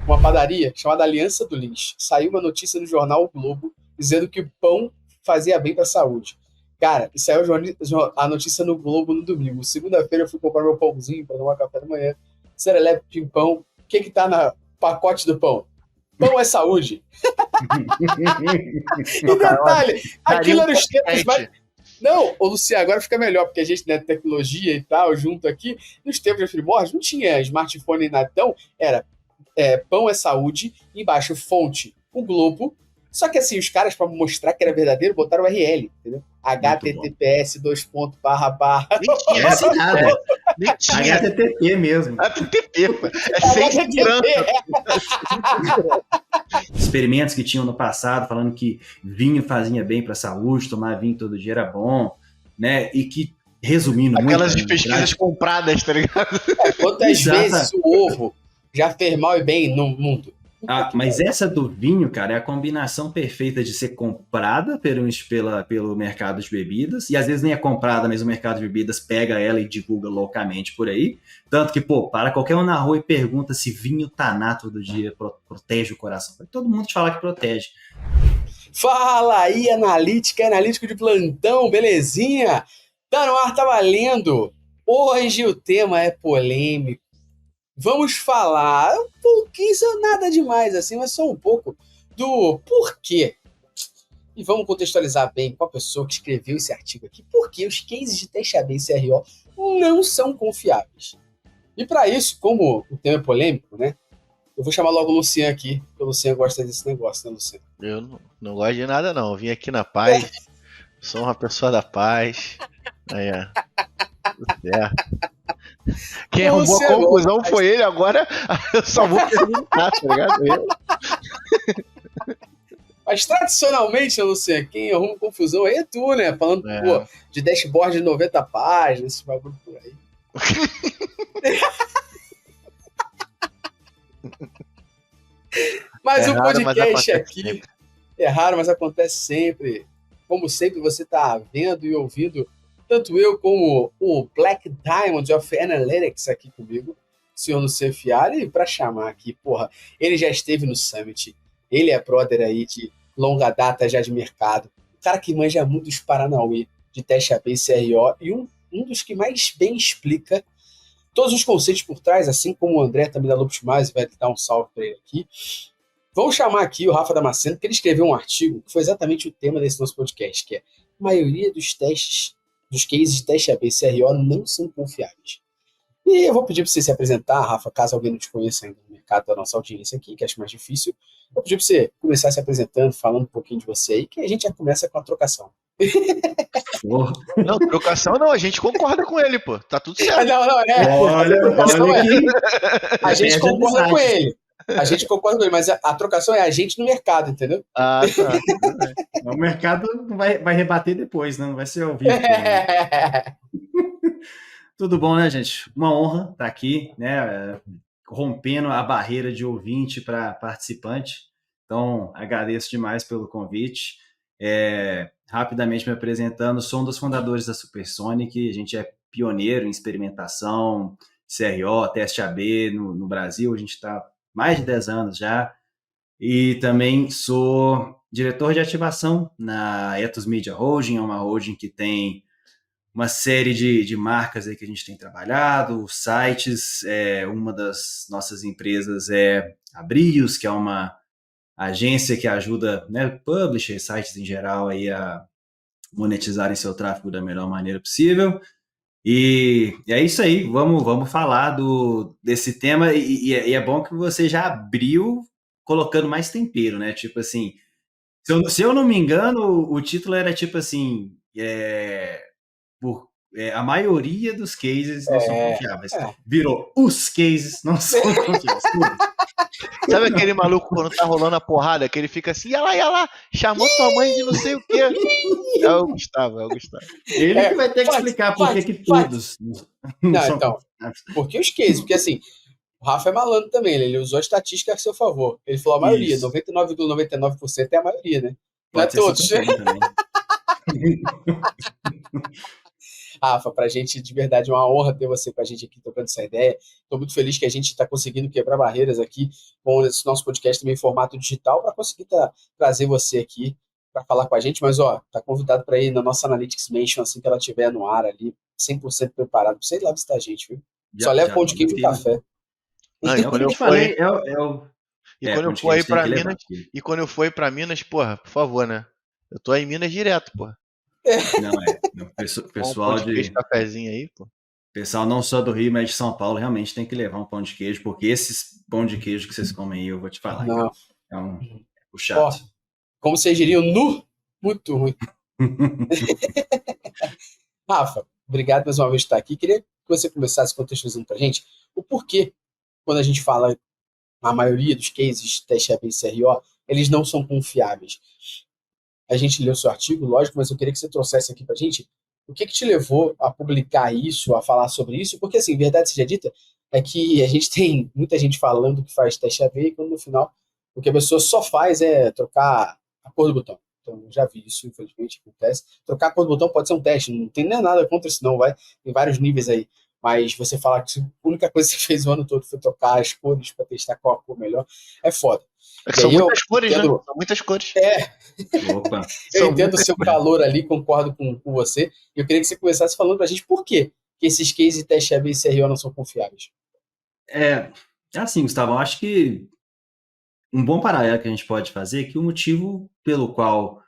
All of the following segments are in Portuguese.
uma padaria chamada Aliança do Lins. Saiu uma notícia no jornal O Globo dizendo que o pão fazia bem para a saúde. Cara, e saiu a notícia no Globo no domingo. Segunda-feira eu fui comprar meu pãozinho para tomar café da manhã. Serelepe de pão. O que tá no pacote do pão? Pão é saúde. E detalhe, aquilo era os tempos mais... Não, ô Luciano, agora fica melhor, porque a gente, né, tecnologia e tal, junto aqui, nos tempos de primórdios, não tinha smartphone nem nada, então era pão é saúde, embaixo fonte, o Globo, só que assim, os caras, para mostrar que era verdadeiro, botaram o URL, entendeu? https, Nem tinha assim nada. Nem tinha. HTTP mesmo. HTTP, pô. É sem segurança. Experimentos que tinham no passado, falando que vinho fazia bem para a saúde, tomar vinho todo dia era bom, né? E que, resumindo aquelas muito... pesquisas compradas, tá ligado? Quantas vezes o ovo já fez mal e bem no mundo? Mas essa do vinho, cara, é a combinação perfeita de ser comprada pelo mercado de bebidas, e às vezes nem é comprada, mas o mercado de bebidas pega ela e divulga loucamente por aí. Tanto que, para qualquer um na rua e pergunta se vinho Taná todo dia protege o coração. Vai todo mundo te falar que protege. Fala aí, analítico de plantão, belezinha? Tá no ar, tá valendo. Hoje o tema é polêmico. Vamos falar um pouquinho, nada demais assim, mas só um pouco do porquê. E vamos contextualizar bem com a pessoa que escreveu esse artigo aqui. Por que os cases de TXAB e CRO não são confiáveis? E para isso, como o tema é polêmico, né? Eu vou chamar logo o Luciano aqui, porque o Luciano gosta desse negócio, né, Luciano? Eu não gosto de nada, não. Eu vim aqui na paz, sou uma pessoa da paz. Aí, tudo certo. Quem arrumou a conclusão foi ele, agora eu só vou perguntar, tá ligado? Mas tradicionalmente, Luciano, quem arruma confusão aí é tu, né? Falando de dashboard de 90 páginas, esse bagulho por aí. Mas o podcast aqui é raro, mas acontece sempre. Como sempre, você está vendo e ouvindo tanto eu como o Black Diamond of Analytics aqui comigo, o senhor Luciano Fialho, e para chamar aqui, ele já esteve no Summit, ele é brother aí de longa data já de mercado, o cara que manja muito dos Paranauê, de TXAB e CRO, e um dos que mais bem explica todos os conceitos por trás, assim como o André também da Lupus Mais, vai dar um salve para ele aqui. Vamos chamar aqui o Rafa Damasceno, que ele escreveu um artigo que foi exatamente o tema desse nosso podcast, que é a maioria dos testes, dos cases de TXAB e CRO não são confiáveis. E eu vou pedir para você se apresentar, Rafa, caso alguém não te conheça ainda no mercado da nossa audiência aqui, que acho mais difícil. Eu vou pedir para você começar se apresentando, falando um pouquinho de você aí, que a gente já começa com a trocação. Não, trocação não, a gente concorda com ele, pô. Tá tudo certo. Não, olha a gente concorda com ele. A gente concorda com ele, mas a trocação é a gente no mercado, entendeu? Ah, tá. O mercado não vai rebater depois, não vai ser ao vivo. Tudo bom, né, gente? Uma honra estar aqui, né? Rompendo a barreira de ouvinte para participante. Então, agradeço demais pelo convite. Rapidamente me apresentando, sou um dos fundadores da Supersonic. A gente é pioneiro em experimentação, CRO, teste AB no Brasil. A gente está mais de 10 anos já, e também sou diretor de ativação na Ethos Media Holding, é uma holding que tem uma série de marcas aí que a gente tem trabalhado, sites, uma das nossas empresas é a Brios, que é uma agência que ajuda, né, publishers, sites em geral aí a monetizarem seu tráfego da melhor maneira possível. E é isso aí, vamos falar desse tema, e é bom que você já abriu colocando mais tempero, né? Tipo assim, se eu não me engano, o título era tipo assim, a maioria dos cases não são confiáveis. Virou, os cases não são confiáveis. Sabe aquele maluco quando tá rolando a porrada, que ele fica assim, ia lá, chamou tua mãe de não sei o quê. É o Gustavo. Ele que vai ter que explicar por que todos não são então, confiáveis. Porque os cases, porque assim, o Rafa é malandro também, ele usou a estatística a seu favor. Ele falou a maioria, 99,99% é a maioria, né? Não é todos. Rafa, pra gente, de verdade, é uma honra ter você com a gente aqui, trocando essa ideia. Estou muito feliz que a gente está conseguindo quebrar barreiras aqui com esse nosso podcast também em formato digital para conseguir trazer você aqui para falar com a gente. Mas, ó, tá convidado para ir na nossa Analytics Mansion assim que ela estiver no ar ali, 100% preparado para você ir lá visitar a gente, viu? Só leva Já pão de vamos queijo e aqui, né? café. Não, É o que eu te falei, e quando pão eu de for aí queijo tem pra que levar Minas, aqui. e quando eu for aí pra Minas, porra, por favor, né? Eu tô aí em Minas direto, porra. Não, não, Tomar um pão de queijo, cafezinho aí, pô. pessoal não só do Rio, mas de São Paulo, realmente tem que levar um pão de queijo, porque esses pão de queijo que vocês comem aí, eu vou te falar, cara, Não. é Ó, puxado. como vocês diriam, muito ruim. Rafa, obrigado mais uma vez por estar aqui. Queria que você começasse contextualizando para a gente o porquê, quando a gente fala a maioria dos cases teste AB e CRO, eles não são confiáveis. A gente leu seu artigo, lógico, mas eu queria que você trouxesse aqui para a gente o que te levou a publicar isso, a falar sobre isso, porque, assim, verdade seja dita, é que a gente tem muita gente falando que faz teste AB e quando no final o que a pessoa só faz é trocar a cor do botão. Então, eu já vi isso, infelizmente, acontece. Trocar a cor do botão pode ser um teste, não tem nem nada contra isso, não, vai. Tem vários níveis aí. Mas você falar que a única coisa que você fez o ano todo foi trocar as cores para testar qual a cor melhor, é foda. É que E são aí muitas cores, né? entendo, São muitas cores. Opa, eu São entendo o muitas seu cores. calor ali, concordo com você. E eu queria que você começasse falando pra gente por quê que esses cases de teste AB e CRO não são confiáveis. é assim, Gustavo, eu acho que um bom paralelo que a gente pode fazer é que o motivo pelo qual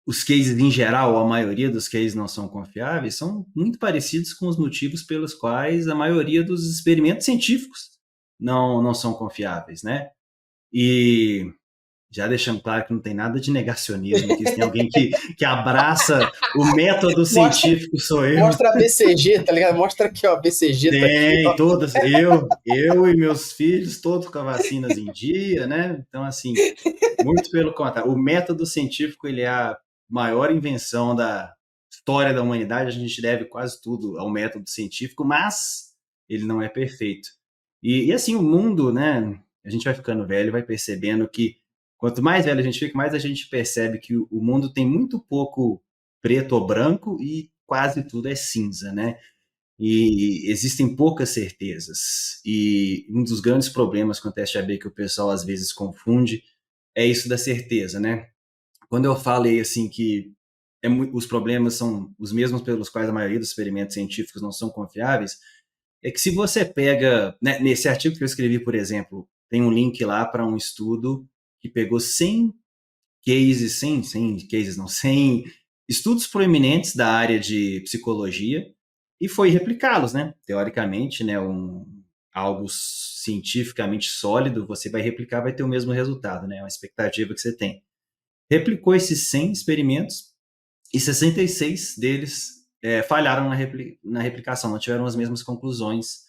os cases em geral, a maioria dos cases não são confiáveis, são muito parecidos com os motivos pelos quais a maioria dos experimentos científicos não são confiáveis, né? E já deixando claro que não tem nada de negacionismo aqui, se tem alguém que abraça o método científico, sou eu. Mostra a BCG, tá ligado? Mostra aqui, ó, a BCG tá aqui, Tem, ó. todas, eu e meus filhos, todos com vacinas em dia, né? Então, assim, muito pelo contrário. O método científico, ele é a maior invenção da história da humanidade, a gente deve quase tudo ao método científico, mas ele não é perfeito. E assim, o mundo, né? A gente vai ficando velho, vai percebendo que quanto mais velho a gente fica, mais a gente percebe que o mundo tem muito pouco preto ou branco e quase tudo é cinza, né? E existem poucas certezas. E um dos grandes problemas com o teste AB que o pessoal às vezes confunde é isso da certeza, né? Quando eu falei assim que os problemas são os mesmos pelos quais a maioria dos experimentos científicos não são confiáveis, é que se você pega, né, nesse artigo que eu escrevi, por exemplo, tem um link lá para um estudo que pegou 100 cases, 100 estudos proeminentes da área de psicologia e foi replicá-los, né? Teoricamente, né, algo cientificamente sólido, você vai replicar, vai ter o mesmo resultado, né? É uma expectativa que você tem. Replicou esses 100 experimentos e 66 deles falharam na replicação, não tiveram as mesmas conclusões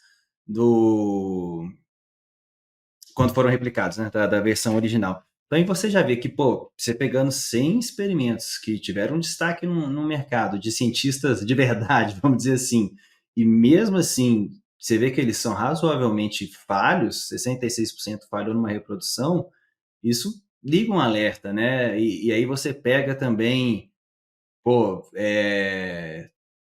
quando foram replicados, né, da versão original. Então, aí você já vê que, pô, você pegando 100 experimentos que tiveram destaque no mercado, de cientistas de verdade, vamos dizer assim, e mesmo assim, você vê que eles são razoavelmente falhos, 66% falhou numa reprodução, isso liga um alerta, né? E aí você pega também, pô,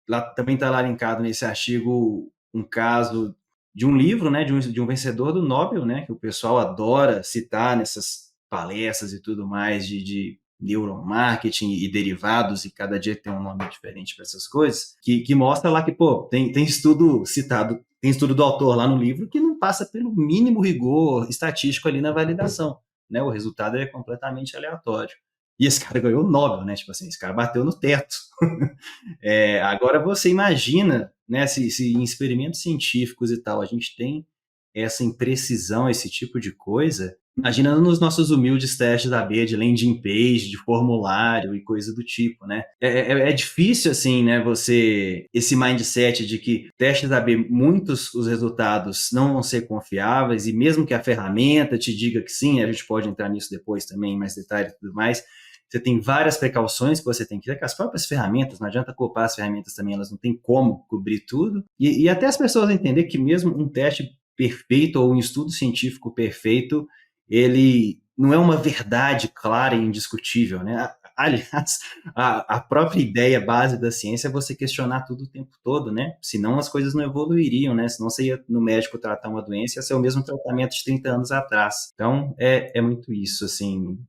lá também está lá linkado nesse artigo um caso de um livro, né, de um vencedor do Nobel, né, que o pessoal adora citar nessas palestras e tudo mais de neuromarketing e derivados, e cada dia tem um nome diferente para essas coisas, que mostra lá que, pô, tem estudo citado, tem estudo do autor lá no livro que não passa pelo mínimo rigor estatístico ali na validação, né, o resultado é completamente aleatório. E esse cara ganhou o Nobel, né, tipo assim, esse cara bateu no teto. Agora você imagina, né, se em experimentos científicos e tal a gente tem essa imprecisão, esse tipo de coisa, imagina nos nossos humildes testes da AB, de landing page, de formulário e coisa do tipo, né? É difícil, assim, né, esse mindset de que testes da AB, muitos os resultados não vão ser confiáveis, e mesmo que a ferramenta te diga que sim, a gente pode entrar nisso depois também, em mais detalhes e tudo mais, você tem várias precauções que você tem que ter, com as próprias ferramentas, não adianta culpar as ferramentas também, elas não têm como cobrir tudo, e até as pessoas entender que mesmo um teste perfeito ou um estudo científico perfeito, ele não é uma verdade clara e indiscutível, né? Aliás, a própria ideia base da ciência é você questionar tudo o tempo todo, né? Senão as coisas não evoluiriam, né? Senão você ia no médico tratar uma doença, ia ser o mesmo tratamento de 30 anos atrás. Então, é muito isso, assim.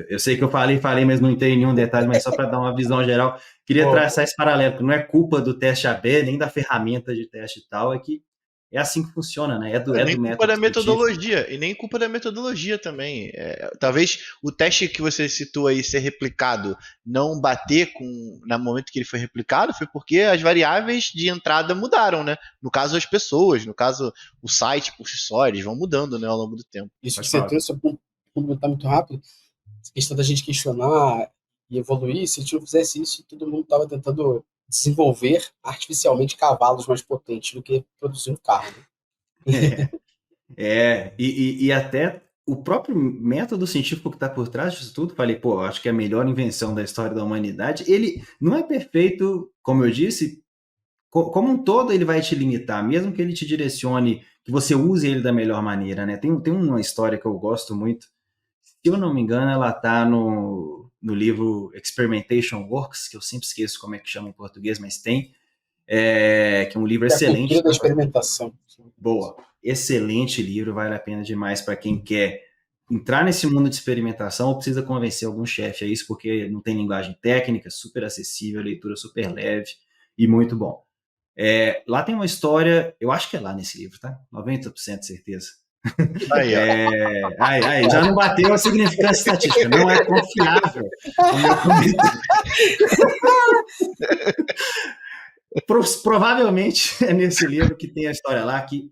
Eu sei que eu falei, mas não entrei em nenhum detalhe, mas só para dar uma visão geral, queria traçar esse paralelo, que não é culpa do teste AB, nem da ferramenta de teste e tal, é que é assim que funciona, né? Nem culpa da metodologia, e nem culpa da metodologia também. Talvez o teste que você citou aí ser replicado não bater no momento que ele foi replicado foi porque as variáveis de entrada mudaram, né? No caso, as pessoas, no caso, o site por si só, eles vão mudando, né, ao longo do tempo. Isso que você trouxe, eu comentar muito rápido, essa questão da gente questionar e evoluir, se a gente não fizesse isso, todo mundo estava tentando desenvolver artificialmente cavalos mais potentes do que produzir um carro. E até o próprio método científico que está por trás disso tudo, falei, acho que é a melhor invenção da história da humanidade. Ele não é perfeito, como eu disse, como um todo ele vai te limitar, mesmo que ele te direcione, que você use ele da melhor maneira, né? Tem uma história que eu gosto muito, se eu não me engano, ela está no livro Experimentation Works, que eu sempre esqueço como é que chama em português, mas tem, que é um livro excelente. A cultura da experimentação. Boa, excelente livro, vale a pena demais para quem quer entrar nesse mundo de experimentação ou precisa convencer algum chefe a isso, porque não tem linguagem técnica, super acessível, leitura super leve e muito bom. Lá tem uma história, eu acho que é lá nesse livro, tá? 90% de certeza. Aí, já não bateu a significância estatística, não é confiável o meu comentário. Provavelmente é nesse livro que tem a história lá que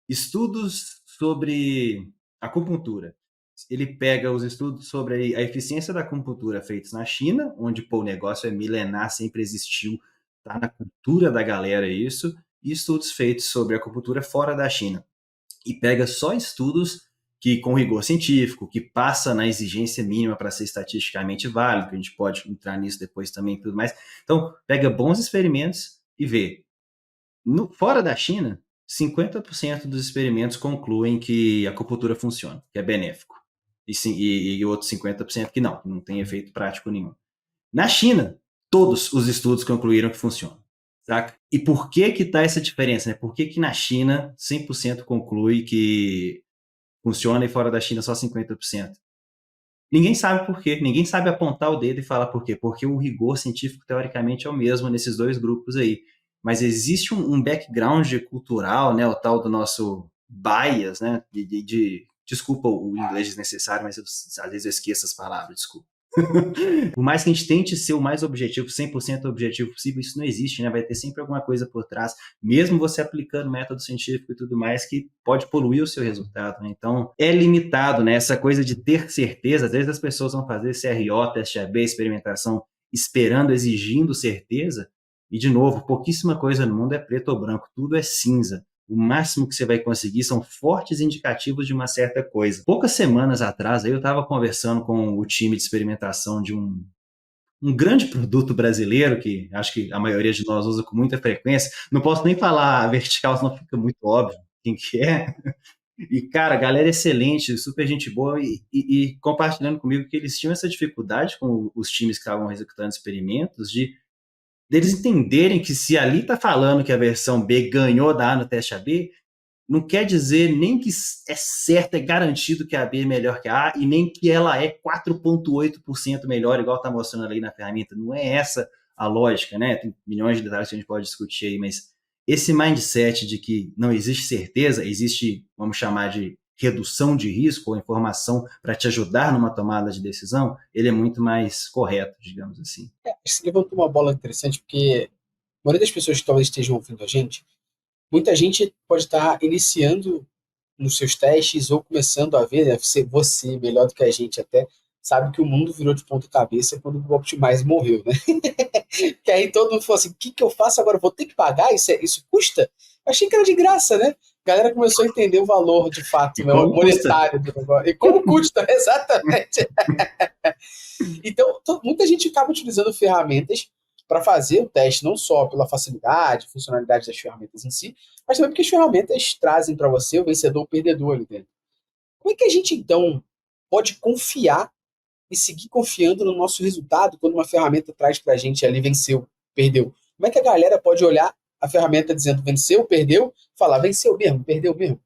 estudos sobre acupuntura. Ele pega os estudos sobre a eficiência da acupuntura feitos na China, onde o negócio é milenar, sempre existiu, tá na cultura da galera isso, e estudos feitos sobre acupuntura fora da China. E pega só estudos que, com rigor científico, que passa na exigência mínima para ser estatisticamente válido, que a gente pode entrar nisso depois também e tudo mais. Então, pega bons experimentos e vê. Fora da China, 50% dos experimentos concluem que a acupuntura funciona, que é benéfico. E outros 50% que não tem efeito prático nenhum. Na China, todos os estudos concluíram que funciona. Saca? E por que está essa diferença? Né? Por que na China 100% conclui que funciona e fora da China só 50%? Ninguém sabe por quê. Ninguém sabe apontar o dedo e falar por quê. Porque o rigor científico, teoricamente, é o mesmo nesses dois grupos aí. Mas existe um background cultural, né? O tal do nosso bias, né? Desculpa o inglês desnecessário, mas às vezes eu esqueço as palavras, desculpa. Por mais que a gente tente ser o mais objetivo, 100% objetivo possível, isso não existe, né? Vai ter sempre alguma coisa por trás, mesmo você aplicando método científico e tudo mais, que pode poluir o seu resultado, né? Então, é limitado, né? Essa coisa de ter certeza, às vezes as pessoas vão fazer CRO, teste AB, experimentação, esperando, exigindo certeza, e de novo, pouquíssima coisa no mundo é preto ou branco, tudo é cinza. O máximo que você vai conseguir são fortes indicativos de uma certa coisa. Poucas semanas atrás, eu estava conversando com o time de experimentação de um grande produto brasileiro, que acho que a maioria de nós usa com muita frequência. Não posso nem falar vertical, senão fica muito óbvio quem que é. E, cara, galera excelente, super gente boa, e compartilhando comigo que eles tinham essa dificuldade com os times que estavam executando experimentos, deles entenderem que se ali está falando que a versão B ganhou da A no teste AB, não quer dizer nem que é certo, é garantido que a B é melhor que a A, e nem que ela é 4,8% melhor, igual está mostrando ali na ferramenta. Não é essa a lógica, né? Tem milhões de detalhes que a gente pode discutir aí, mas esse mindset de que não existe certeza, existe, vamos chamar de redução de risco ou informação para te ajudar numa tomada de decisão, ele é muito mais correto, digamos assim. Você levantou uma bola interessante, porque a maioria das pessoas que talvez estejam ouvindo a gente, muita gente pode estar iniciando nos seus testes ou começando a ver, deve ser você, melhor do que a gente até, sabe que o mundo virou de ponta cabeça quando o Optimize morreu, né? Que aí todo mundo falou assim, o que eu faço agora? Vou ter que pagar? Isso custa? Eu achei que era de graça, né? A galera começou a entender o valor, de fato, né, monetário do negócio. E como custa, exatamente. Então, muita gente acaba utilizando ferramentas para fazer o teste, não só pela facilidade, funcionalidade das ferramentas em si, mas também porque as ferramentas trazem para você o vencedor ou o perdedor ali dentro. Como é que a gente, então, pode confiar e seguir confiando no nosso resultado quando uma ferramenta traz pra gente ali venceu, perdeu? Como é que a galera pode olhar a ferramenta dizendo venceu, perdeu, falar venceu mesmo, perdeu mesmo?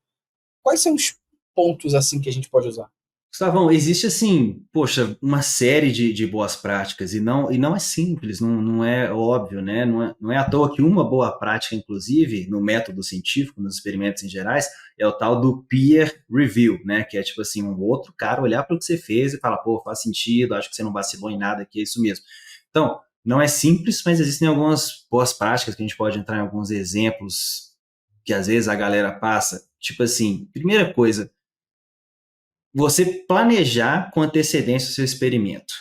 Quais são os pontos assim que a gente pode usar? Gustavão, existe assim, poxa, uma série de boas práticas e não é simples, não é óbvio, né? Não é à toa que uma boa prática, inclusive, no método científico, nos experimentos em gerais, é o tal do peer review, né? Que é tipo assim, um outro cara olhar para o que você fez e falar, pô, faz sentido, acho que você não vacilou em nada, que é isso mesmo. Então, não é simples, mas existem algumas boas práticas que a gente pode entrar em alguns exemplos que às vezes a galera passa. Tipo assim, primeira coisa, você planejar com antecedência o seu experimento.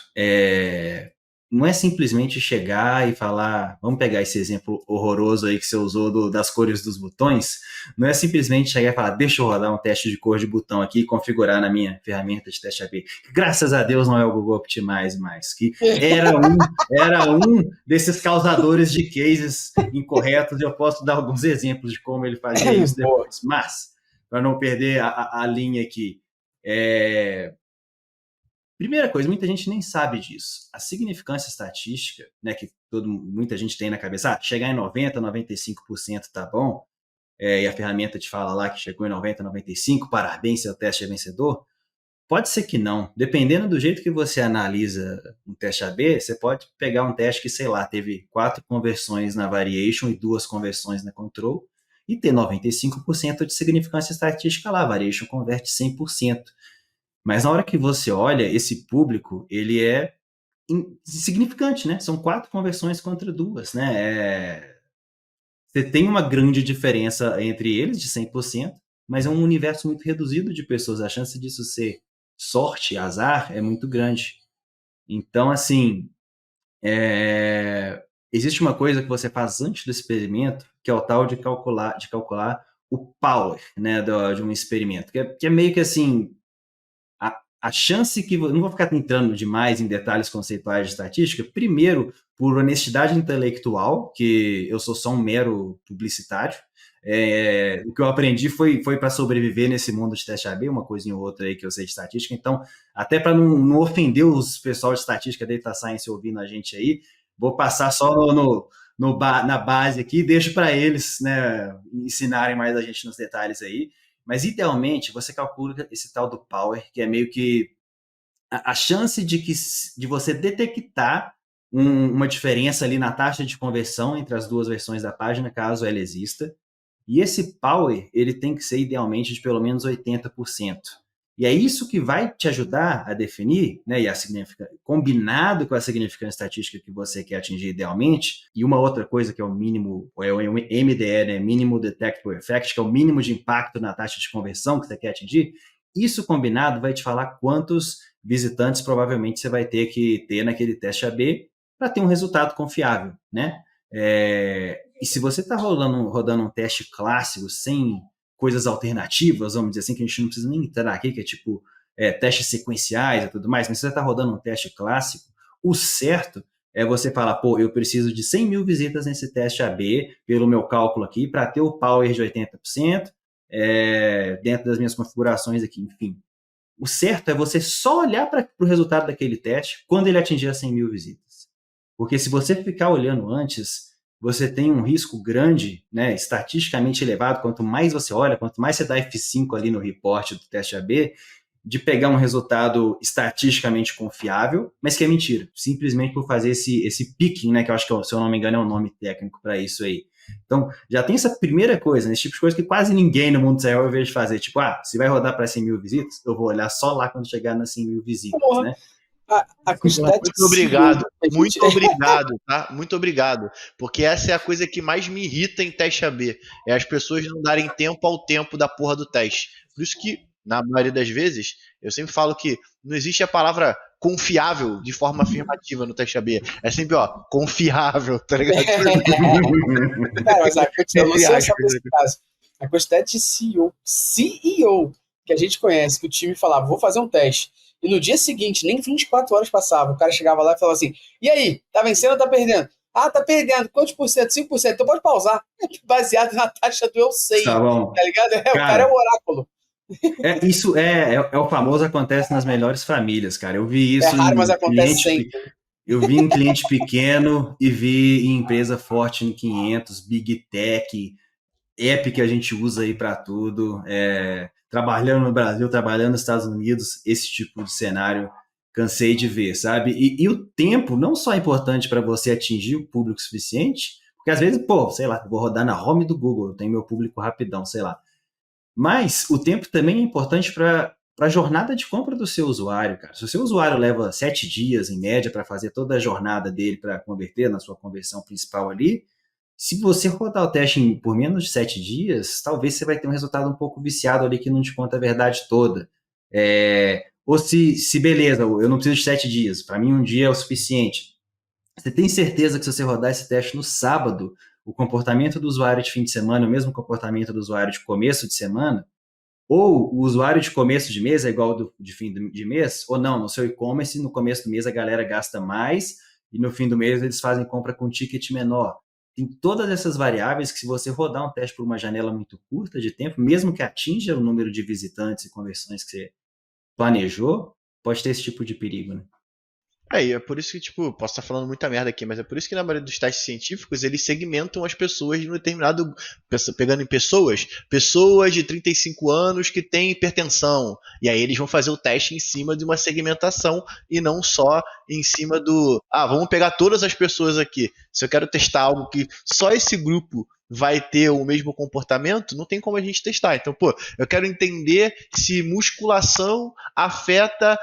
Não é simplesmente chegar e falar, vamos pegar esse exemplo horroroso aí que você usou das cores dos botões, não é simplesmente chegar e falar, deixa eu rodar um teste de cor de botão aqui e configurar na minha ferramenta de teste AB. Graças a Deus não é o Google Optimize mais, que era um desses causadores de cases incorretos, e eu posso dar alguns exemplos de como ele fazia isso depois. Mas, para não perder a linha aqui, primeira coisa, muita gente nem sabe disso. A significância estatística, né, que muita gente tem na cabeça, chegar em 90%, 95% tá bom, e a ferramenta te fala lá que chegou em 90%, 95%, parabéns, seu teste é vencedor. Pode ser que não. Dependendo do jeito que você analisa um teste AB, você pode pegar um teste que, sei lá, teve 4 conversões na variation e 2 conversões na control, e ter 95% de significância estatística lá, a variation converte 100%. Mas na hora que você olha, esse público, ele é insignificante, né? São 4 conversões contra 2, né? Você tem uma grande diferença entre eles de 100%, mas é um universo muito reduzido de pessoas. A chance disso ser sorte, azar, é muito grande. Então, assim, existe uma coisa que você faz antes do experimento, que é o tal de calcular o power, né, de um experimento, que é meio que assim, a chance que... Não vou ficar entrando demais em detalhes conceituais de estatística, primeiro, por honestidade intelectual, que eu sou só um mero publicitário. O que eu aprendi foi para sobreviver nesse mundo de teste AB, uma coisinha ou outra aí que eu sei de estatística. Então, até para não ofender os pessoal de estatística, Data Science ouvindo a gente aí, vou passar só na base aqui, deixo para eles, né, ensinarem mais a gente nos detalhes aí. Mas, idealmente, você calcula esse tal do power, que é meio que a chance de você detectar uma diferença ali na taxa de conversão entre as duas versões da página, caso ela exista. E esse power, ele tem que ser, idealmente, de pelo menos 80%. E é isso que vai te ajudar a definir, né, e combinado com a significância estatística que você quer atingir idealmente, e uma outra coisa que é o mínimo, é o MDE, né, Mínimo Detectable Effect, que é o mínimo de impacto na taxa de conversão que você quer atingir, isso combinado vai te falar quantos visitantes provavelmente você vai ter que ter naquele teste AB para ter um resultado confiável, né? E se você está rodando um teste clássico sem coisas alternativas, vamos dizer assim, que a gente não precisa nem entrar aqui, que é tipo testes sequenciais e tudo mais, mas se você está rodando um teste clássico, o certo é você falar, pô, eu preciso de 100 mil visitas nesse teste AB, pelo meu cálculo aqui, para ter o power de 80%, dentro das minhas configurações aqui, enfim. O certo é você só olhar para o resultado daquele teste quando ele atingir as 100 mil visitas. Porque se você ficar olhando antes, você tem um risco grande, né, estatisticamente elevado, quanto mais você olha, quanto mais você dá F5 ali no report do teste AB, de pegar um resultado estatisticamente confiável, mas que é mentira, simplesmente por fazer esse picking, né, que eu acho que, se eu não me engano, é um nome técnico para isso aí. Então, já tem essa primeira coisa, esse tipo de coisa que quase ninguém no mundo eu vejo fazer, tipo, se vai rodar para 100 mil visitas, eu vou olhar só lá quando chegar nas 100 mil visitas, né? A quantidade muito obrigado, muito obrigado, tá? Muito obrigado, porque essa é a coisa que mais me irrita em teste AB, é as pessoas não darem tempo ao tempo da porra do teste. Por isso que, na maioria das vezes, eu sempre falo que não existe a palavra confiável de forma afirmativa no teste AB. É sempre, confiável, tá ligado? Cara, mas a quantidade de CEO que a gente conhece, que o time falava, vou fazer um teste, e no dia seguinte, nem 24 horas passava, o cara chegava lá e falava assim, e aí, tá vencendo ou tá perdendo? Ah, tá perdendo, quantos por cento? 5%, então pode pausar. Baseado na taxa do eu sei, tá ligado? O cara é um oráculo. Isso é o famoso acontece nas melhores famílias, cara. Eu vi É isso raro, mas em acontece sempre. eu vi em cliente pequeno e vi em empresa Fortune 500, Big Tech, app que a gente usa aí para tudo, trabalhando no Brasil, trabalhando nos Estados Unidos, esse tipo de cenário cansei de ver, sabe? E o tempo não só é importante para você atingir o público suficiente, porque às vezes, pô, sei lá, vou rodar na home do Google, eu tenho meu público rapidão, sei lá. Mas o tempo também é importante para a jornada de compra do seu usuário, cara. Se o seu usuário leva 7 dias, em média, para fazer toda a jornada dele para converter na sua conversão principal ali, se você rodar o teste por menos de 7 dias, talvez você vai ter um resultado um pouco viciado ali que não te conta a verdade toda. Ou se beleza, eu não preciso de 7 dias, para mim um dia é o suficiente. Você tem certeza que se você rodar esse teste no sábado, o comportamento do usuário de fim de semana é o mesmo comportamento do usuário de começo de semana? Ou o usuário de começo de mês é igual ao de fim de mês? Ou não, no seu e-commerce, no começo do mês a galera gasta mais e no fim do mês eles fazem compra com ticket menor. Tem todas essas variáveis que se você rodar um teste por uma janela muito curta de tempo, mesmo que atinja o número de visitantes e conversões que você planejou, pode ter esse tipo de perigo, né? E é por isso que, tipo, posso estar falando muita merda aqui, mas é por isso que na maioria dos testes científicos eles segmentam as pessoas de um determinado. Pegando em pessoas de 35 anos que têm hipertensão. E aí eles vão fazer o teste em cima de uma segmentação e não só em cima do. Vamos pegar todas as pessoas aqui. Se eu quero testar algo que só esse grupo vai ter o mesmo comportamento, não tem como a gente testar. Então, pô, eu quero entender se musculação afeta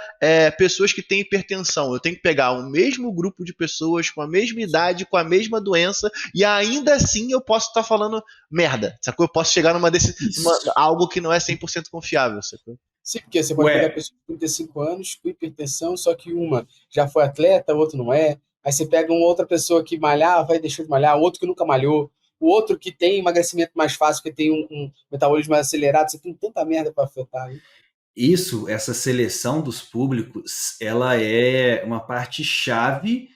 pessoas que têm hipertensão. Eu tenho que pegar o mesmo grupo de pessoas com a mesma idade, com a mesma doença, e ainda assim eu posso estar falando merda, sacou? Eu posso chegar algo que não é 100% confiável, sacou? Sim, porque você pode pegar pessoas de 35 anos com hipertensão, só que uma já foi atleta, a outra não é. Aí você pega uma outra pessoa que malhava e deixou de malhar, outro que nunca malhou, o outro que tem emagrecimento mais fácil, que tem um metabolismo mais acelerado. Você tem tanta merda para afetar aí. Essa seleção dos públicos, ela é uma parte chave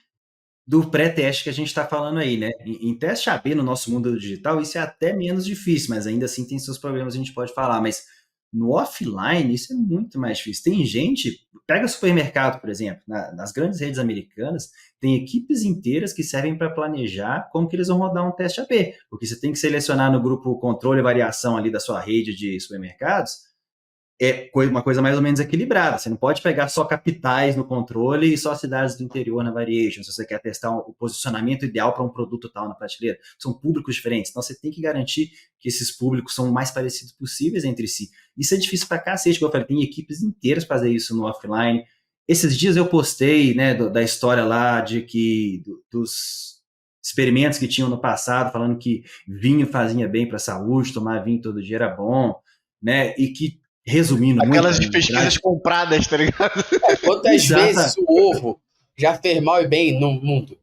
do pré-teste que a gente está falando aí, né? Em teste AB no nosso mundo digital, isso é até menos difícil, mas ainda assim tem seus problemas, a gente pode falar. Mas no offline, isso é muito mais difícil. Tem gente, pega supermercado, por exemplo, nas grandes redes americanas, tem equipes inteiras que servem para planejar como que eles vão rodar um teste AB, porque você tem que selecionar no grupo controle e variação ali da sua rede de supermercados, uma coisa mais ou menos equilibrada. Você não pode pegar só capitais no controle e só cidades do interior na variation, se você quer testar o posicionamento ideal para um produto tal na prateleira. São públicos diferentes, então você tem que garantir que esses públicos são o mais parecidos possíveis entre si. Isso é difícil para cacete, como eu falei, tem equipes inteiras para fazer isso no offline. Esses dias eu postei, né, da história lá dos experimentos que tinham no passado, falando que vinho fazia bem para a saúde, tomar vinho todo dia era bom, né, e que resumindo aquelas muito. Pesquisas compradas, tá ligado? Quantas vezes o ovo já fez mal e bem no mundo?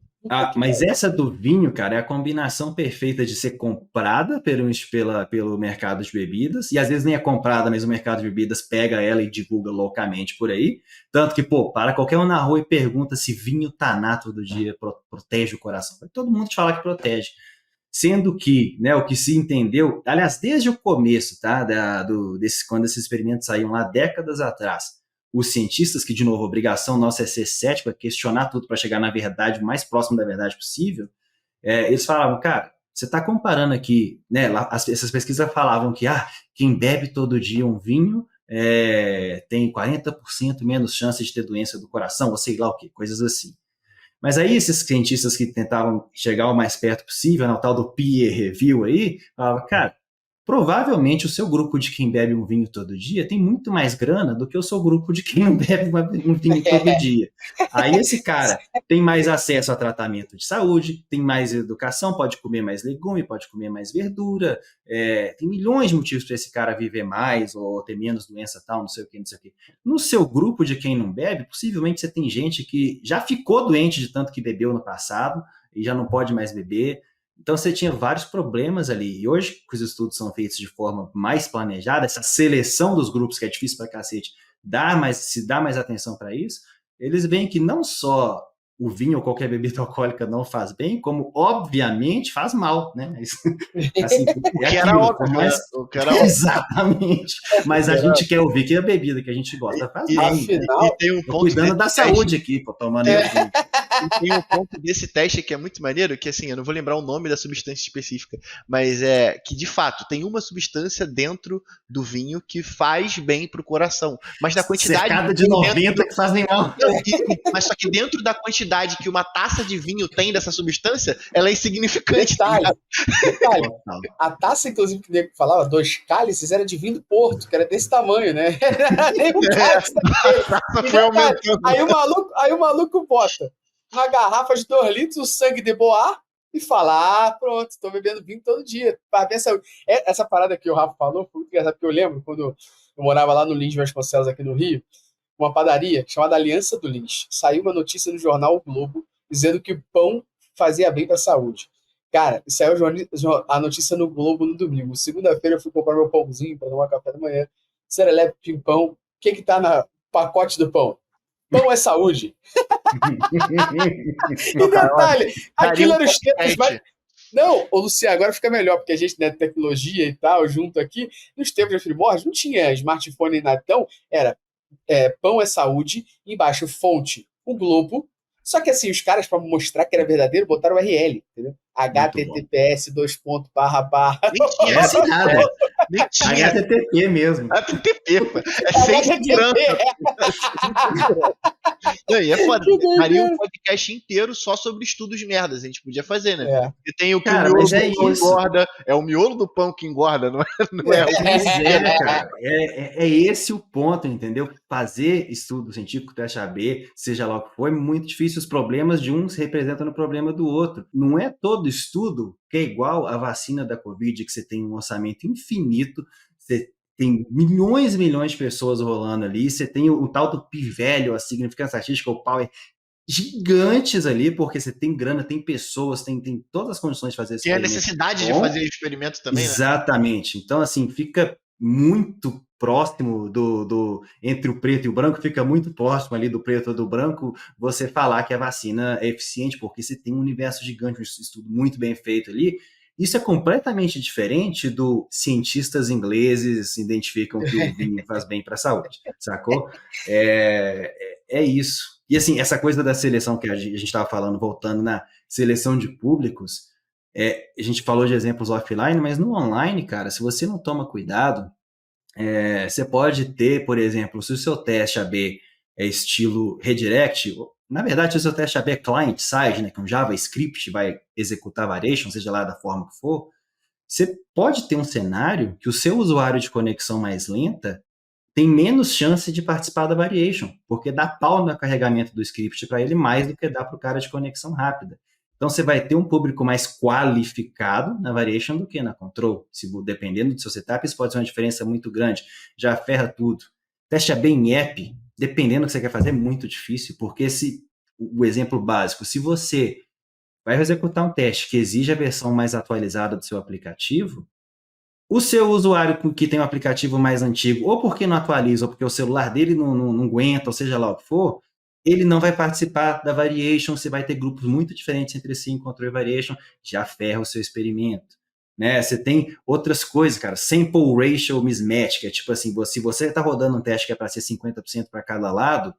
Mas essa do vinho, cara, é a combinação perfeita de ser comprada pelo mercado de bebidas, e às vezes nem é comprada, mas o mercado de bebidas pega ela e divulga loucamente por aí. Tanto que, para qualquer um na rua e pergunta se vinho taná todo dia protege o coração. Todo mundo te fala que protege. Sendo que, né, o que se entendeu, aliás, desde o começo, tá, quando esses experimentos saíam lá décadas atrás, os cientistas, que de novo, a obrigação nossa é ser cético, é questionar tudo para chegar na verdade, o mais próximo da verdade possível, eles falavam, cara, você está comparando aqui, né, essas pesquisas falavam que quem bebe todo dia um vinho tem 40% menos chance de ter doença do coração, ou sei lá o que, coisas assim. Mas aí esses cientistas que tentavam chegar o mais perto possível, no tal do peer review aí, falavam, cara, provavelmente o seu grupo de quem bebe um vinho todo dia tem muito mais grana do que o seu grupo de quem não bebe um vinho todo dia. Aí esse cara tem mais acesso a tratamento de saúde, tem mais educação, pode comer mais legume, pode comer mais verdura, tem milhões de motivos para esse cara viver mais ou ter menos doença tal, não sei o que, não sei o que. No seu grupo de quem não bebe, possivelmente você tem gente que já ficou doente de tanto que bebeu no passado e já não pode mais beber. Então você tinha vários problemas ali. E hoje que os estudos são feitos de forma mais planejada, essa seleção dos grupos que é difícil pra cacete, se dá mais atenção para isso, eles veem que não só o vinho ou qualquer bebida alcoólica não faz bem, como obviamente faz mal, né? Assim, O que era óbvio, mas... o que era óbvio. Exatamente. Mas a gente quer ouvir que a bebida que a gente gosta faz bem. Afinal, E tem um Tô ponto cuidando da saúde aqui, pô, tomando eu. E tem um ponto desse teste que é muito maneiro, que assim, eu não vou lembrar o nome da substância específica, mas é que de fato tem uma substância dentro do vinho que faz bem pro coração, mas na quantidade cercada de 90 que fazem mal. Mas só que dentro da quantidade que uma taça de vinho tem dessa substância, ela é insignificante. Detalhe, a taça, inclusive, que o nego falava, 2 cálices, era de vinho do Porto, que era desse tamanho, né? Nem um cálice aí o maluco bota uma garrafa de 2 litros, o sangue de Boar, e fala, pronto, tô bebendo vinho todo dia. Essa parada que o Rafa falou foi muito engraçado, porque eu lembro, quando eu morava lá no Lins Vasconcelos, aqui no Rio, uma padaria chamada Aliança do Lins. Saiu uma notícia no jornal O Globo dizendo que o pão fazia bem para a saúde. Cara, saiu a notícia no Globo no domingo. Segunda-feira eu fui comprar meu pãozinho para tomar café da manhã. Serelepe, pão. O que tá no pacote do pão? Pão é saúde. E detalhe, aquilo era os tempos mais... Não, ô Luciano, agora fica melhor, porque a gente, né, tecnologia e tal, junto aqui, nos tempos de primórdios, não tinha smartphone nem nada, então era pão é saúde, embaixo fonte, o Globo. Só que assim, os caras, para mostrar que era verdadeiro, botaram o URL, entendeu? https Nem tinha assim nada. Nem tinha. HTTP mesmo. HTTP, pô. É sem segurança. E é foda. Faria um podcast inteiro só sobre estudos merdas. A gente podia fazer, né? E tem o que o miolo do pão engorda. É o miolo do pão que engorda, não é? Cara. É esse o ponto, entendeu? Fazer estudo científico, teste AB, seja lá o que for, é muito difícil. Os problemas de um se representam no problema do outro. Não é todo estudo que é igual a vacina da Covid, que você tem um orçamento infinito, você tem milhões e milhões de pessoas rolando ali, você tem o tal do P-value, a significância estatística, o power, gigantes ali, porque você tem grana, tem pessoas, tem todas as condições de fazer esse experimento. Tem a necessidade de fazer experimento também, exatamente. Né? Então, assim, fica muito próximo entre o preto e o branco, fica muito próximo ali do preto e do branco, você falar que a vacina é eficiente, porque você tem um universo gigante, um estudo muito bem feito ali. Isso é completamente diferente do cientistas ingleses identificam que o vinho faz bem para a saúde, sacou? É isso. E assim, essa coisa da seleção que a gente estava falando, voltando na seleção de públicos, a gente falou de exemplos offline, mas no online, cara, se você não toma cuidado, você pode ter, por exemplo, se o seu teste AB é estilo redirect, na verdade, se o seu teste AB é client-side, né, que é um JavaScript vai executar variation, seja lá da forma que for, você pode ter um cenário que o seu usuário de conexão mais lenta tem menos chance de participar da variation, porque dá pau no carregamento do script para ele mais do que dá para o cara de conexão rápida. Então, você vai ter um público mais qualificado na variation do que na control. Dependendo do seu setup, isso pode ser uma diferença muito grande. Já ferra tudo. Teste AB em app, dependendo do que você quer fazer, é muito difícil, porque o exemplo básico, se você vai executar um teste que exige a versão mais atualizada do seu aplicativo, o seu usuário que tem um aplicativo mais antigo, ou porque não atualiza, ou porque o celular dele não aguenta, ou seja lá o que for, ele não vai participar da variation, você vai ter grupos muito diferentes entre si em control e variation, já ferra o seu experimento. Né? Você tem outras coisas, cara, sample ratio mismatch, que é tipo assim, se você está rodando um teste que é para ser 50% para cada lado,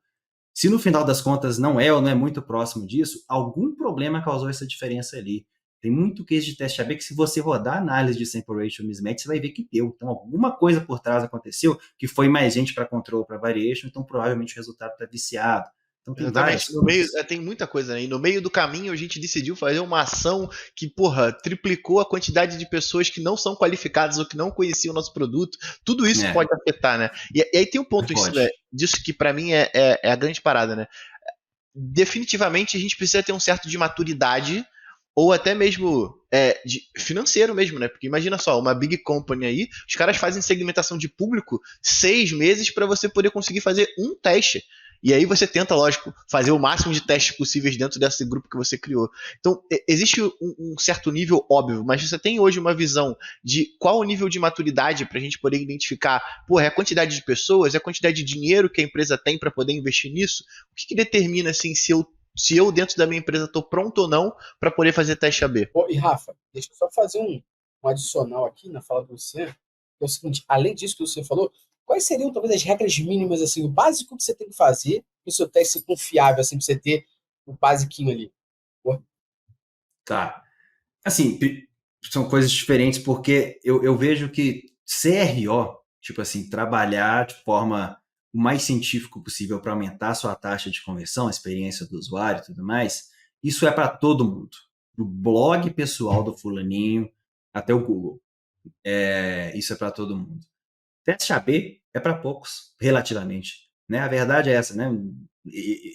se no final das contas não é ou não é muito próximo disso, algum problema causou essa diferença ali. Tem muito case de teste AB que se você rodar a análise de sample ratio mismatch, você vai ver que deu. Então, alguma coisa por trás aconteceu que foi mais gente para control para variation, então provavelmente o resultado está viciado. Então, tem várias no meio, tem muita coisa, né? E no meio do caminho a gente decidiu fazer uma ação que, triplicou a quantidade de pessoas que não são qualificadas ou que não conheciam o nosso produto. Tudo isso pode afetar, né? E aí tem um ponto disso que para mim é a grande parada, né? Definitivamente a gente precisa ter um certo de maturidade ou até mesmo financeiro mesmo, né? Porque imagina só, uma big company aí, os caras fazem segmentação de público 6 meses para você poder conseguir fazer um teste. E aí você tenta, lógico, fazer o máximo de testes possíveis dentro desse grupo que você criou. Então, existe um certo nível óbvio, mas você tem hoje uma visão de qual o nível de maturidade para a gente poder identificar, é a quantidade de pessoas, é a quantidade de dinheiro que a empresa tem para poder investir nisso? O que determina, assim, se eu se eu dentro da minha empresa estou pronto ou não para poder fazer teste AB. E Rafa, deixa eu só fazer um adicional aqui na fala do Luciano, que é o seguinte, além disso que você falou, quais seriam talvez as regras mínimas, assim, o básico que você tem que fazer para o seu teste ser confiável, assim, para você ter o basiquinho ali? Pô. Tá. Assim, são coisas diferentes, porque eu vejo que CRO, tipo assim, trabalhar de forma o mais científico possível para aumentar a sua taxa de conversão, a experiência do usuário e tudo mais, isso é para todo mundo. Do blog pessoal do fulaninho até o Google. Isso é para todo mundo. Teste AB é para poucos, relativamente. Né? A verdade é essa, né?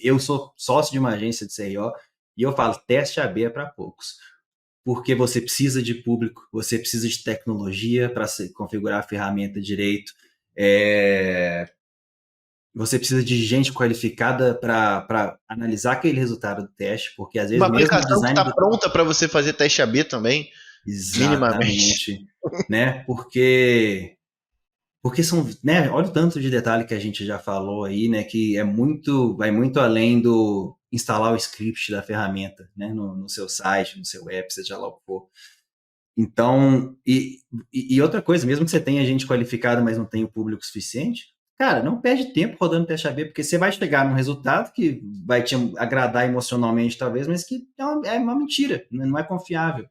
Eu sou sócio de uma agência de CRO e eu falo, teste AB é para poucos. Porque você precisa de público, você precisa de tecnologia para configurar a ferramenta direito, você precisa de gente qualificada para analisar aquele resultado do teste, porque às vezes Uma mesmo o aplicação que design está pronta para você fazer teste AB também, minimamente. Exatamente, né? Porque são, né? Olha o tanto de detalhe que a gente já falou aí, né? Que vai muito além do instalar o script da ferramenta, né? No seu site, no seu app, seja lá o que for. Então, e outra coisa, mesmo que você tenha gente qualificada, mas não tenha o público suficiente, cara, não perde tempo rodando teste AB, porque você vai chegar num resultado que vai te agradar emocionalmente, talvez, mas que é uma mentira, não é confiável,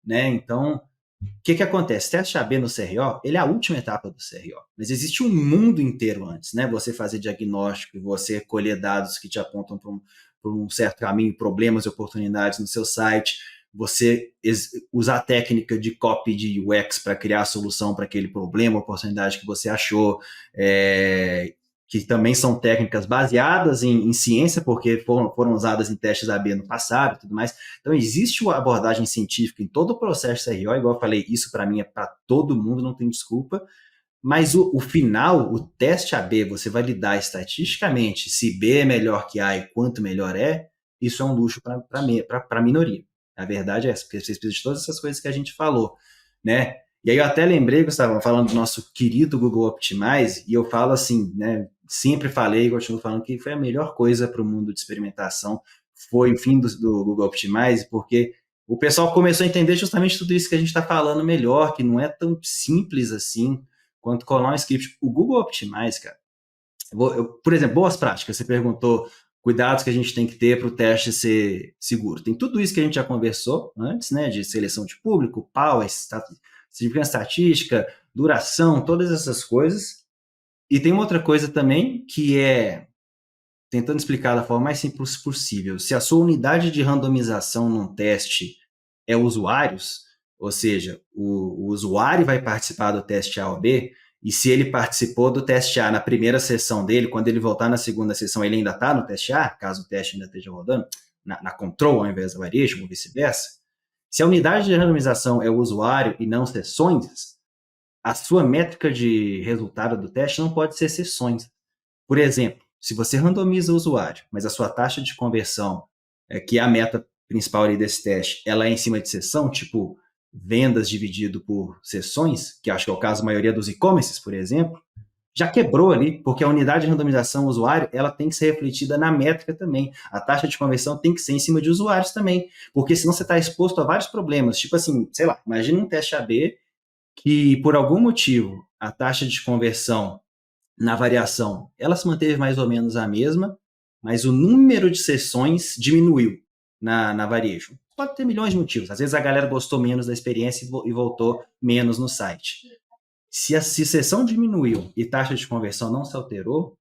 né? Então, o que acontece? Teste AB no CRO, ele é a última etapa do CRO, mas existe um mundo inteiro antes, né? Você fazer diagnóstico, você colher dados que te apontam para um certo caminho, problemas e oportunidades no seu site, você usar a técnica de copy de UX para criar a solução para aquele problema, oportunidade que você achou, que também são técnicas baseadas em ciência, porque foram usadas em testes AB no passado e tudo mais. Então, existe uma abordagem científica em todo o processo CRO, igual eu falei, isso para mim é para todo mundo, não tem desculpa, mas o final, o teste AB, você vai lidar estatisticamente se B é melhor que A e quanto melhor isso é um luxo para a minoria. A verdade é essa, porque vocês precisam de todas essas coisas que a gente falou, né? E aí eu até lembrei, Gustavo, falando do nosso querido Google Optimize, e eu falo assim, né? Sempre falei e continuo falando que foi a melhor coisa para o mundo de experimentação, foi o fim do Google Optimize, porque o pessoal começou a entender justamente tudo isso que a gente está falando melhor, que não é tão simples assim quanto colar um script. O Google Optimize, cara, por exemplo, boas práticas, você perguntou cuidados que a gente tem que ter para o teste ser seguro. Tem tudo isso que a gente já conversou antes, né, de seleção de público, power, significância estatística, duração, todas essas coisas. E tem uma outra coisa também, que é, tentando explicar da forma mais simples possível, se a sua unidade de randomização num teste é usuários, ou seja, o usuário vai participar do teste A ou B, e se ele participou do teste A na primeira sessão dele, quando ele voltar na segunda sessão, ele ainda está no teste A, caso o teste ainda esteja rodando, na control ao invés da variation, ou vice-versa. Se a unidade de randomização é o usuário e não sessões, a sua métrica de resultado do teste não pode ser sessões. Por exemplo, se você randomiza o usuário, mas a sua taxa de conversão, que é a meta principal ali desse teste, ela é em cima de sessão, tipo vendas dividido por sessões, que acho que é o caso da maioria dos e-commerces, por exemplo, já quebrou ali, porque a unidade de randomização usuário, ela tem que ser refletida na métrica também. A taxa de conversão tem que ser em cima de usuários também, porque senão você está exposto a vários problemas. Tipo assim, sei lá, imagina um teste AB que, por algum motivo, a taxa de conversão na variação, ela se manteve mais ou menos a mesma, mas o número de sessões diminuiu na variation. Pode ter milhões de motivos. Às vezes a galera gostou menos da experiência e voltou menos no site. Se sessão diminuiu e taxa de conversão não se alterou,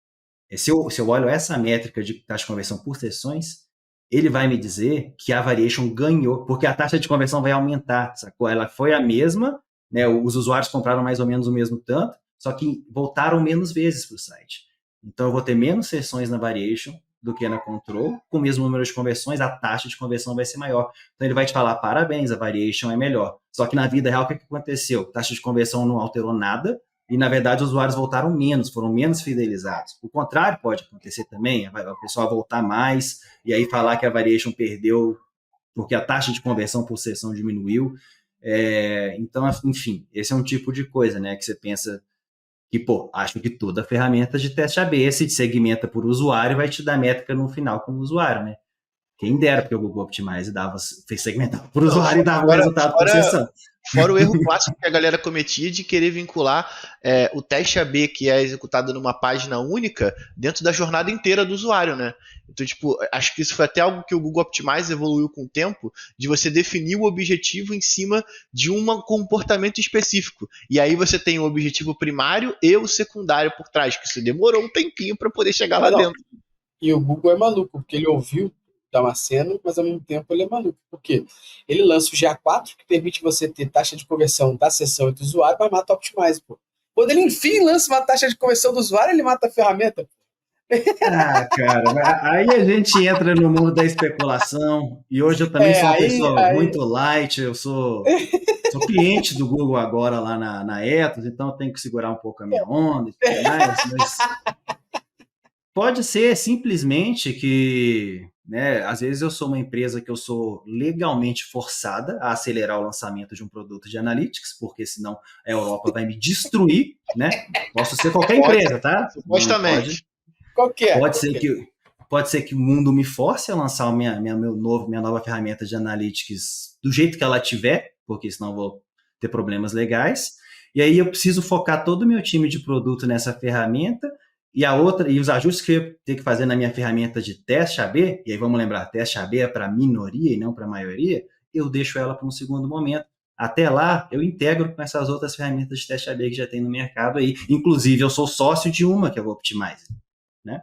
se eu olho essa métrica de taxa de conversão por sessões, ele vai me dizer que a variation ganhou, porque a taxa de conversão vai aumentar, sacou? Ela foi a mesma, né? Os usuários compraram mais ou menos o mesmo tanto, só que voltaram menos vezes para o site. Então, eu vou ter menos sessões na variation do que na control, com o mesmo número de conversões, a taxa de conversão vai ser maior. Então, ele vai te falar, parabéns, a variation é melhor. Só que na vida real, o que aconteceu? A taxa de conversão não alterou nada, e, na verdade, os usuários voltaram menos, foram menos fidelizados. O contrário pode acontecer também, a pessoa voltar mais, e aí falar que a variation perdeu porque a taxa de conversão por sessão diminuiu. Então, enfim, esse é um tipo de coisa, né, que você pensa que, acho que toda ferramenta de teste AB, se segmenta por usuário, vai te dar métrica no final com o usuário, né? Quem dera, porque o Google Optimize fez segmentar por usuário e dava o resultado por sessão. Fora o erro clássico que a galera cometia de querer vincular o teste AB, que é executado numa página única, dentro da jornada inteira do usuário, né? Então, tipo, acho que isso foi até algo que o Google Optimize evoluiu com o tempo, de você definir o objetivo em cima de um comportamento específico. E aí você tem o objetivo primário e o secundário por trás, que isso demorou um tempinho para poder chegar lá dentro. E o Google é maluco, porque ele ouviu Damasceno, mas ao mesmo tempo ele é maluco. Por quê? Ele lança o GA4, que permite você ter taxa de conversão da sessão e do usuário, mas mata o Optimize, pô. Quando ele, enfim, lança uma taxa de conversão do usuário, ele mata a ferramenta. Cara, aí a gente entra no mundo da especulação, e hoje eu também sou uma pessoa muito light, eu sou cliente do Google agora lá na Ethos, então eu tenho que segurar um pouco a minha onda e tudo mais, mas pode ser simplesmente que, né, às vezes eu sou uma empresa que eu sou legalmente forçada a acelerar o lançamento de um produto de analytics, porque senão a Europa vai me destruir, né? Posso ser qualquer empresa, tá? Supostamente. Pode ser que o mundo me force a lançar minha nova ferramenta de analytics do jeito que ela tiver, porque senão eu vou ter problemas legais. E aí eu preciso focar todo o meu time de produto nessa ferramenta e os ajustes que eu tenho que fazer na minha ferramenta de teste AB, e aí vamos lembrar, teste AB é para minoria e não para maioria, eu deixo ela para um segundo momento. Até lá, eu integro com essas outras ferramentas de teste AB que já tem no mercado aí. Inclusive, eu sou sócio de uma, que é o Optimize. Né?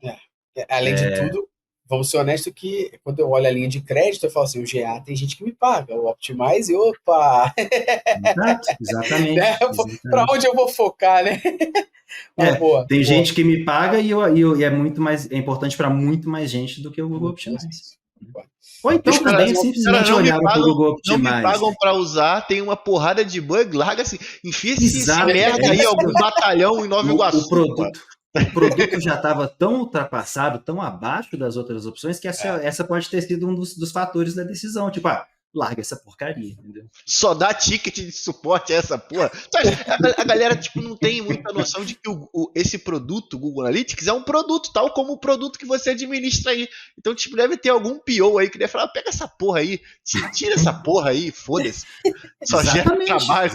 Além de tudo, vamos ser honestos que quando eu olho a linha de crédito, eu falo assim, o GA tem gente que me paga, o Optimize, opa! Exatamente. Né? Para onde eu vou focar, né? Tem gente que me paga e é importante para muito mais gente do que o Google Optimize. Ou então também simplesmente olhar para o Google Optimize. Não me pagam para usar, tem uma porrada de bug, larga assim, enfia essa merda aí, algum batalhão em Nova Iguaçu. O produto já estava tão ultrapassado, tão abaixo das outras opções, que essa pode ter sido um dos fatores da decisão. Tipo, larga essa porcaria, entendeu? Só dá ticket de suporte a essa porra. A galera tipo, não tem muita noção de que esse produto, o Google Analytics, é um produto, tal como o produto que você administra aí. Então, tipo, deve ter algum PO aí que deve falar, pega essa porra aí, tira essa porra aí, foda-se. Só gera trabalho.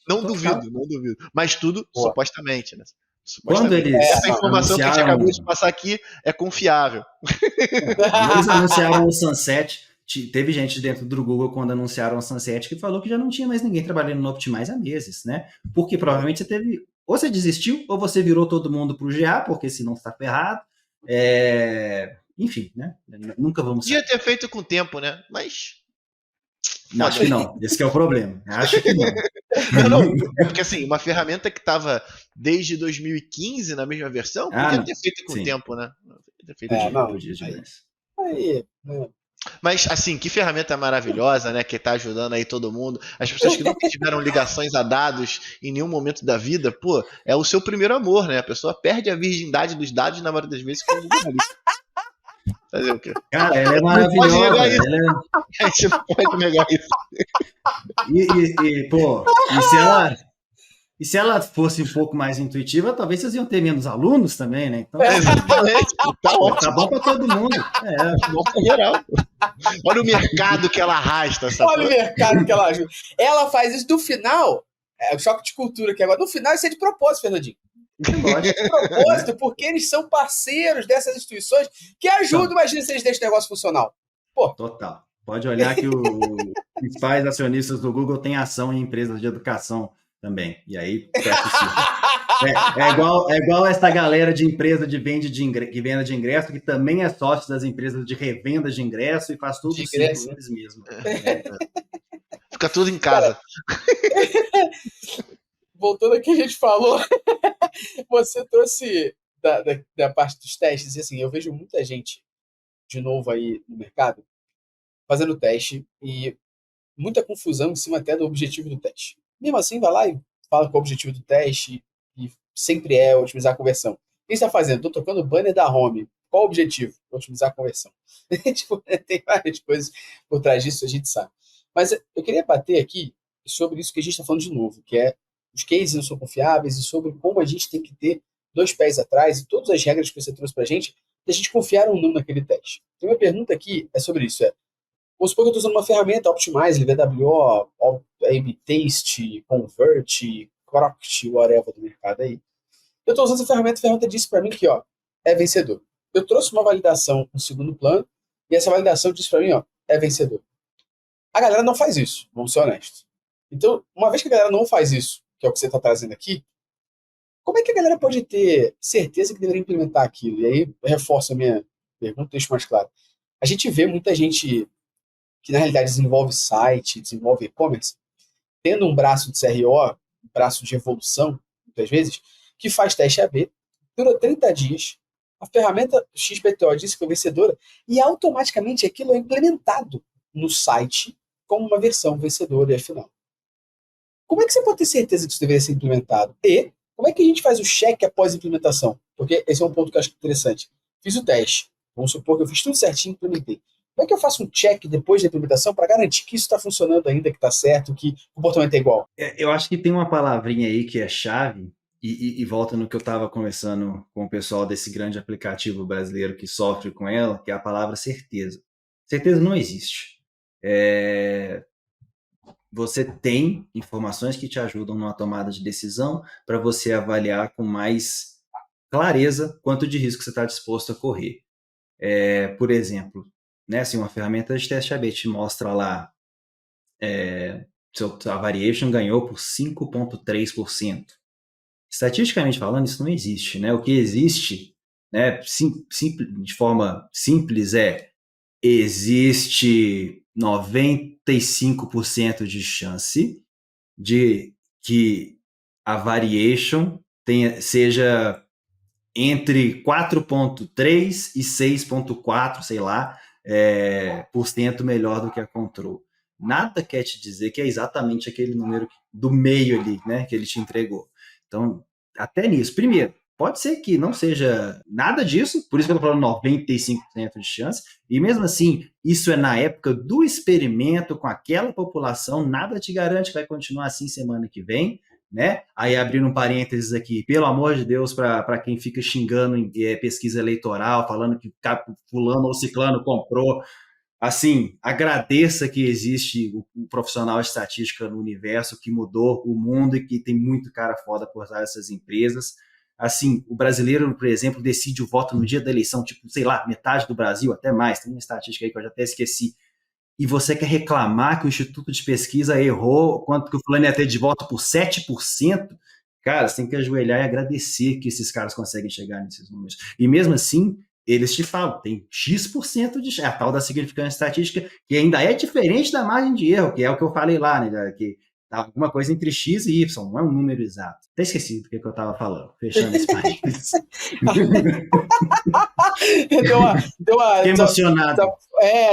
Não duvido. Mas tudo supostamente, né? Quando essa informação que a gente acabou de passar aqui é confiável. Eles anunciaram o Sunset. Teve gente dentro do Google, quando anunciaram o Sunset, que falou que já não tinha mais ninguém trabalhando no Optimize há meses, né? Porque provavelmente ou você desistiu, ou você virou todo mundo para o GA, porque senão está ferrado. Enfim, né? Nunca vamos saber. Podia ter feito com o tempo, né? Mas... Não, acho que não. Esse que é o problema. Acho que não. Não, porque assim, uma ferramenta que estava desde 2015 na mesma versão, podia ter feito com o tempo, né? Podia ter feito Mas, assim, que ferramenta maravilhosa, né? Que tá ajudando aí todo mundo. As pessoas que nunca tiveram ligações a dados em nenhum momento da vida, pô, é o seu primeiro amor, né? A pessoa perde a virgindade dos dados na maioria das vezes com o jornalista. Fazer o quê? Cara, ela é maravilhosa. A gente não pode negar isso. E se ela fosse um pouco mais intuitiva, talvez vocês iam ter menos alunos também, né? Então, exatamente. Tá bom para todo mundo. Bom para geral. Olha o mercado que ela arrasta. Olha o mercado que ela ajuda. Ela faz isso no final. É o choque de cultura aqui agora. No final, isso é de propósito, Fernandinho. De propósito, porque eles são parceiros dessas instituições que ajudam. Imagina se eles deixam o negócio funcional. Pô. Total. Pode olhar que os principais acionistas do Google têm ação em empresas de educação também. E aí, é igual essa galera de empresa de venda de ingresso, que também é sócio das empresas de revenda de ingresso e faz tudo simples eles mesmos. Fica tudo em casa. Voltando ao que a gente falou, você trouxe da parte dos testes, e assim, eu vejo muita gente, de novo aí no mercado, fazendo teste e muita confusão em cima até do objetivo do teste. Mesmo assim, vai lá e fala qual é o objetivo do teste e sempre é otimizar a conversão. O que você está fazendo? Estou trocando o banner da home. Qual o objetivo? Otimizar a conversão. Tipo, tem várias coisas por trás disso, a gente sabe. Mas eu queria bater aqui sobre isso que a gente está falando de novo, que é os cases não são confiáveis e sobre como a gente tem que ter 2 pés atrás e todas as regras que você trouxe para a gente, e a gente confiar ou não naquele teste. Então, minha pergunta aqui é sobre isso. Vamos supor que eu estou usando uma ferramenta Optimize, VWO, A/B Taste, Convert, Croct, whatever do mercado aí. Eu estou usando essa ferramenta, a ferramenta disse para mim que, ó, é vencedor. Eu trouxe uma validação no segundo plano, e essa validação disse para mim, ó, é vencedor. A galera não faz isso, vamos ser honestos. Então, uma vez que a galera não faz isso, que é o que você está trazendo aqui, como é que a galera pode ter certeza que deveria implementar aquilo? E aí, eu reforço a minha pergunta, deixo mais claro. A gente vê muita gente que, na realidade, desenvolve site, desenvolve e-commerce, tendo um braço de CRO, um braço de evolução, muitas vezes, que faz teste AB, dura 30 dias, a ferramenta XPTO diz que é vencedora, e automaticamente aquilo é implementado no site como uma versão vencedora e afinal. Como é que você pode ter certeza que isso deveria ser implementado? E como é que a gente faz o check após a implementação? Porque esse é um ponto que eu acho interessante. Fiz o teste. Vamos supor que eu fiz tudo certinho e implementei. Como é que eu faço um check depois da implementação para garantir que isso está funcionando ainda, que está certo, que o comportamento é igual? Eu acho que tem uma palavrinha aí que é chave, e volta no que eu estava conversando com o pessoal desse grande aplicativo brasileiro que sofre com ela, que é a palavra certeza. Certeza não existe. Você tem informações que te ajudam numa tomada de decisão para você avaliar com mais clareza quanto de risco você está disposto a correr. Por exemplo, né, assim, uma ferramenta de teste AB te mostra lá a variation ganhou por 5,3%. Estatisticamente falando, isso não existe, né? O que existe, né, de forma simples, existe 95% de chance de que a variation seja entre 4,3 e 6,4, sei lá, por cento melhor do que a control. Nada quer te dizer que é exatamente aquele número do meio ali, né, que ele te entregou. Então, até nisso, primeiro, pode ser que não seja nada disso, por isso que eu estou falando 95% de chance, e mesmo assim, isso é na época do experimento com aquela população, nada te garante que vai continuar assim semana que vem, né? Aí abrindo um parênteses aqui, pelo amor de Deus, para quem fica xingando em pesquisa eleitoral, falando que fulano ou ciclano comprou, assim, agradeça que existe o profissional de estatística no universo que mudou o mundo e que tem muito cara foda por trás dessas empresas. Assim, o brasileiro, por exemplo, decide o voto no dia da eleição, tipo, sei lá, metade do Brasil, até mais, tem uma estatística aí que eu já até esqueci, e você quer reclamar que o Instituto de Pesquisa errou quanto que o fulano ia ter de voto por 7%, cara, você tem que ajoelhar e agradecer que esses caras conseguem chegar nesses números. E mesmo assim, eles te falam, tem X% de a tal da significância estatística, que ainda é diferente da margem de erro, que é o que eu falei lá, né, que tá alguma coisa entre X e Y, não é um número exato. Até esqueci do que eu estava falando, fechando esse parênteses. deu uma Fiquei emocionado.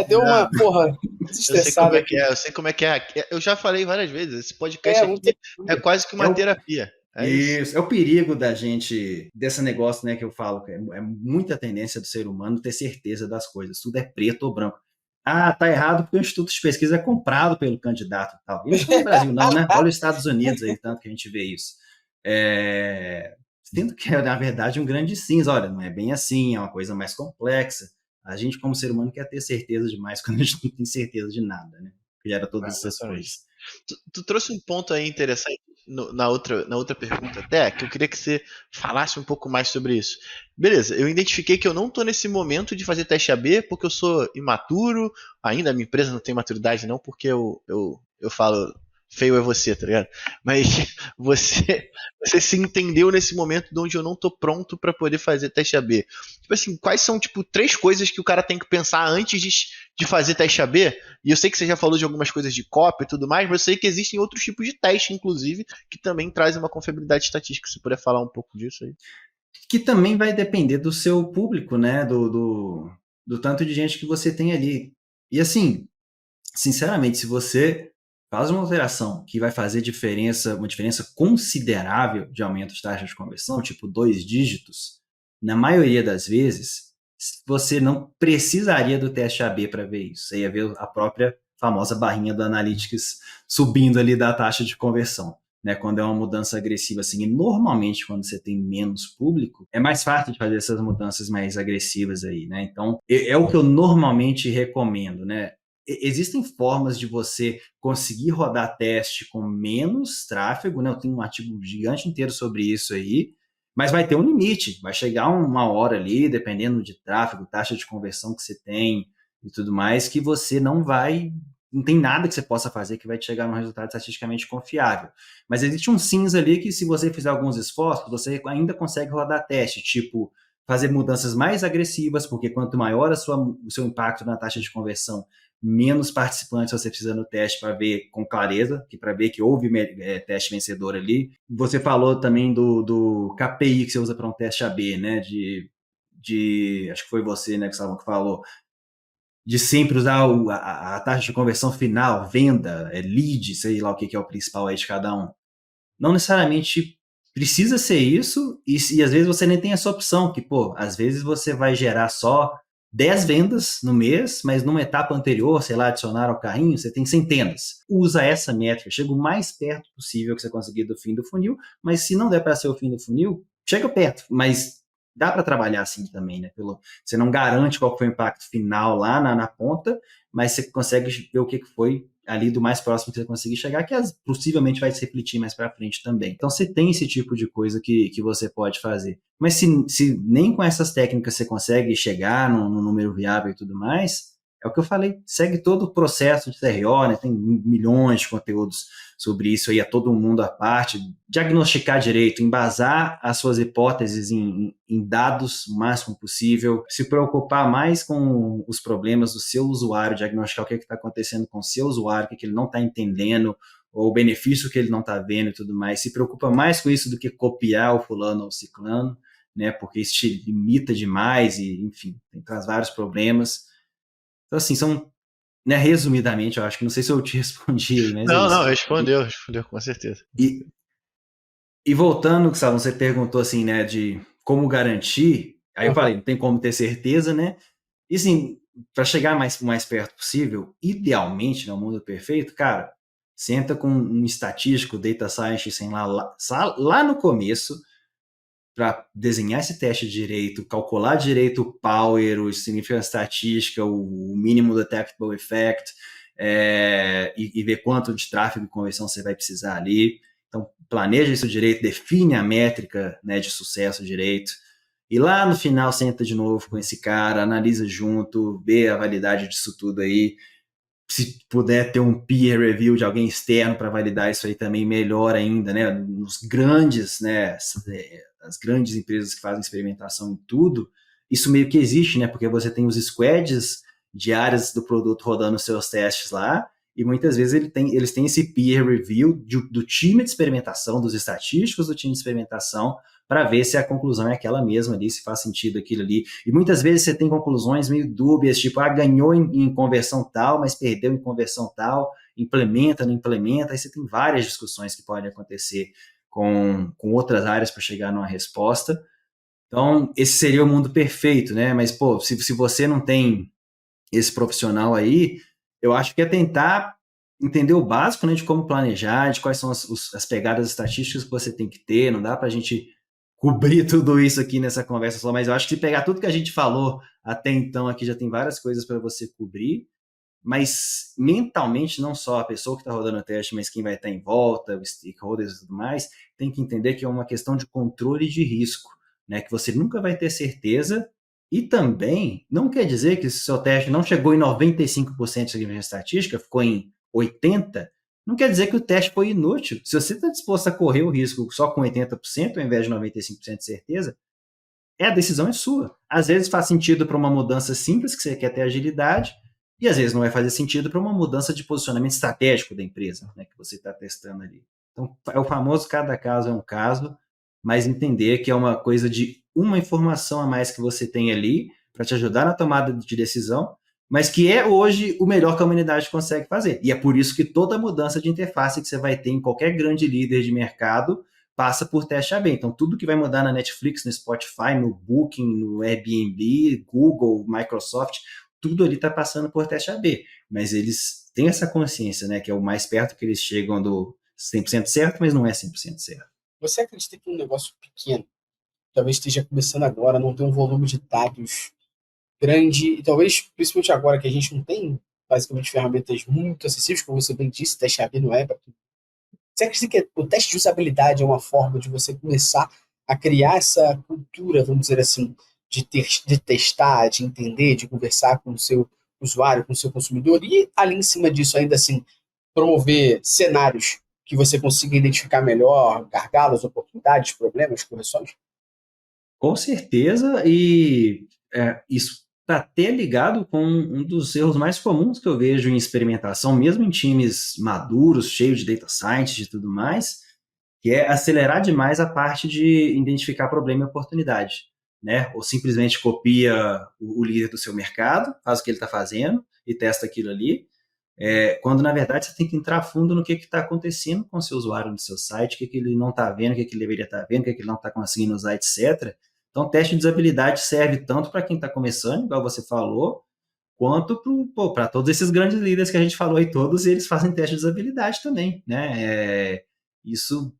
Deu uma, porra, estressada. Eu sei como é que é. Eu já falei várias vezes, esse podcast aqui é quase que uma terapia. Isso, é o perigo da gente, desse negócio, né, que eu falo, que é muita tendência do ser humano ter certeza das coisas, tudo é preto ou branco. Ah, tá errado porque o Instituto de Pesquisa é comprado pelo candidato e tal. E não é no Brasil não, né? Olha os Estados Unidos aí, tanto que a gente vê isso. Sinto que é, na verdade, um grande cinza. Olha, não é bem assim, é uma coisa mais complexa. A gente, como ser humano, quer ter certeza demais quando a gente não tem certeza de nada, né? Que gera todas essas coisas. Tu trouxe um ponto aí interessante na outra pergunta até, que eu queria que você falasse um pouco mais sobre isso. Beleza, eu identifiquei que eu não estou nesse momento de fazer teste AB porque eu sou imaturo, ainda a minha empresa não tem maturidade não, porque eu falo, feio é você, tá ligado? Mas você se entendeu nesse momento de onde eu não tô pronto para poder fazer teste AB. Tipo assim, quais são, tipo, 3 coisas que o cara tem que pensar antes de fazer teste AB? E eu sei que você já falou de algumas coisas de copy e tudo mais, mas eu sei que existem outros tipos de teste, inclusive, que também trazem uma confiabilidade estatística. Se puder falar um pouco disso aí. Que também vai depender do seu público, né? Do tanto de gente que você tem ali. E assim, sinceramente, se você faz uma alteração que vai fazer uma diferença considerável de aumento de taxa de conversão, tipo 2 dígitos, na maioria das vezes, você não precisaria do teste AB para ver isso. Você ia ver a própria famosa barrinha do Analytics subindo ali da taxa de conversão, né, quando é uma mudança agressiva assim. E normalmente, quando você tem menos público, é mais fácil de fazer essas mudanças mais agressivas aí, né? Então, é o que eu normalmente recomendo, né? Existem formas de você conseguir rodar teste com menos tráfego, né? Eu tenho um artigo gigante inteiro sobre isso aí, mas vai ter um limite, vai chegar uma hora ali, dependendo de tráfego, taxa de conversão que você tem e tudo mais, que você não tem nada que você possa fazer que vai te chegar num resultado estatisticamente confiável. Mas existe um cinza ali que, se você fizer alguns esforços, você ainda consegue rodar teste, tipo fazer mudanças mais agressivas, porque quanto maior o seu impacto na taxa de conversão, menos participantes você precisa no teste para ver com clareza, para ver que houve teste vencedor ali. Você falou também do KPI que você usa para um teste AB, né? Acho que foi você, né, Gustavo, que falou de sempre usar a taxa de conversão final, venda, lead, sei lá o que é o principal aí de cada um. Não necessariamente precisa ser isso, e às vezes você nem tem essa opção, que, pô, às vezes você vai gerar só 10 vendas no mês, mas numa etapa anterior, sei lá, adicionar ao carrinho, você tem centenas. Usa essa métrica, chega o mais perto possível que você conseguir do fim do funil, mas se não der para ser o fim do funil, chega perto, mas dá para trabalhar assim também, né? Você não garante qual foi o impacto final lá na ponta, mas você consegue ver o que foi ali do mais próximo que você conseguir chegar, que possivelmente vai se refletir mais para frente também. Então você tem esse tipo de coisa que você pode fazer. Mas se nem com essas técnicas você consegue chegar no número viável e tudo mais, é o que eu falei, segue todo o processo de CRO, né? Tem milhões de conteúdos sobre isso aí, a todo mundo à parte, diagnosticar direito, embasar as suas hipóteses em dados o máximo possível, se preocupar mais com os problemas do seu usuário, diagnosticar o que está acontecendo com o seu usuário, o que ele não está entendendo, ou o benefício que ele não está vendo e tudo mais, se preocupa mais com isso do que copiar o fulano ou o ciclano, né, porque isso te limita demais e, enfim, traz vários problemas. Então, assim, né, resumidamente, eu acho que não sei se eu te respondi aí, mas é isso. Não, respondeu com certeza. E voltando, Gustavo, você perguntou assim, né, de como garantir, aí eu falei, não tem como ter certeza, né? E assim, para chegar mais perto possível, idealmente, no mundo perfeito, cara, senta com um estatístico, data scientist, sei lá no começo, para desenhar esse teste direito, calcular direito o power, o significância estatística, o mínimo detectable effect, e ver quanto de tráfego e conversão você vai precisar ali. Então, planeja isso direito, define a métrica, né, de sucesso direito, e lá no final senta de novo com esse cara, analisa junto, vê a validade disso tudo aí. Se puder ter um peer review de alguém externo para validar isso aí também, melhor ainda, né? Nos grandes, né? As grandes empresas que fazem experimentação em tudo, isso meio que existe, né? Porque você tem os squads diárias do produto rodando seus testes lá, e muitas vezes eles têm esse peer review do time de experimentação, dos estatísticos do time de experimentação, para ver se a conclusão é aquela mesma ali, se faz sentido aquilo ali. E muitas vezes você tem conclusões meio dúbias, tipo, ganhou em conversão tal, mas perdeu em conversão tal, implementa, não implementa, aí você tem várias discussões que podem acontecer com outras áreas para chegar numa resposta. Então, esse seria o mundo perfeito, né? Mas, pô, se você não tem esse profissional aí, eu acho que é tentar entender o básico, né, de como planejar, de quais são as pegadas estatísticas que você tem que ter. Não dá para a gente cobrir tudo isso aqui nessa conversa só, mas eu acho que se pegar tudo que a gente falou até então aqui, já tem várias coisas para você cobrir, mas mentalmente, não só a pessoa que está rodando o teste, mas quem vai estar em volta, os stakeholders e tudo mais, tem que entender que é uma questão de controle de risco, né, que você nunca vai ter certeza. E também não quer dizer que se o seu teste não chegou em 95% de seguimento estatística, ficou em 80%, não quer dizer que o teste foi inútil. Se você está disposto a correr o risco só com 80%, ao invés de 95% de certeza, a decisão é sua. Às vezes faz sentido para uma mudança simples, que você quer ter agilidade, e às vezes não vai fazer sentido para uma mudança de posicionamento estratégico da empresa, né, que você está testando ali. Então, é o famoso cada caso é um caso, mas entender que é uma coisa de uma informação a mais que você tem ali para te ajudar na tomada de decisão, mas que é hoje o melhor que a humanidade consegue fazer. E é por isso que toda mudança de interface que você vai ter em qualquer grande líder de mercado passa por teste AB. Então, tudo que vai mudar na Netflix, no Spotify, no Booking, no Airbnb, Google, Microsoft, tudo ali está passando por teste AB. Mas eles têm essa consciência, né, que é o mais perto que eles chegam 100% certo, mas não é 100% certo. Você acredita que um negócio pequeno, talvez esteja começando agora, não tem um volume de dados grande, e talvez, principalmente agora que a gente não tem, basicamente, ferramentas muito acessíveis, como você bem disse, teste AB não é para tudo. Você acredita que o teste de usabilidade é uma forma de você começar a criar essa cultura, vamos dizer assim, de testar, de entender, de conversar com o seu usuário, com o seu consumidor, e ali em cima disso, ainda assim, promover cenários que você consiga identificar melhor gargalos, oportunidades, problemas, correções? Com certeza, e isso está até ligado com um dos erros mais comuns que eu vejo em experimentação, mesmo em times maduros, cheios de data science e tudo mais, que é acelerar demais a parte de identificar problema e oportunidade, né? Ou simplesmente copia o líder do seu mercado, faz o que ele está fazendo e testa aquilo ali, quando na verdade você tem que entrar a fundo no que está acontecendo com o seu usuário no seu site, o que ele não está vendo, o que ele deveria estar vendo, o que ele não está conseguindo usar, etc. Então, teste de usabilidade serve tanto para quem está começando, igual você falou, quanto para todos esses grandes líderes que a gente falou aí, todos eles fazem teste de usabilidade também, né? Isso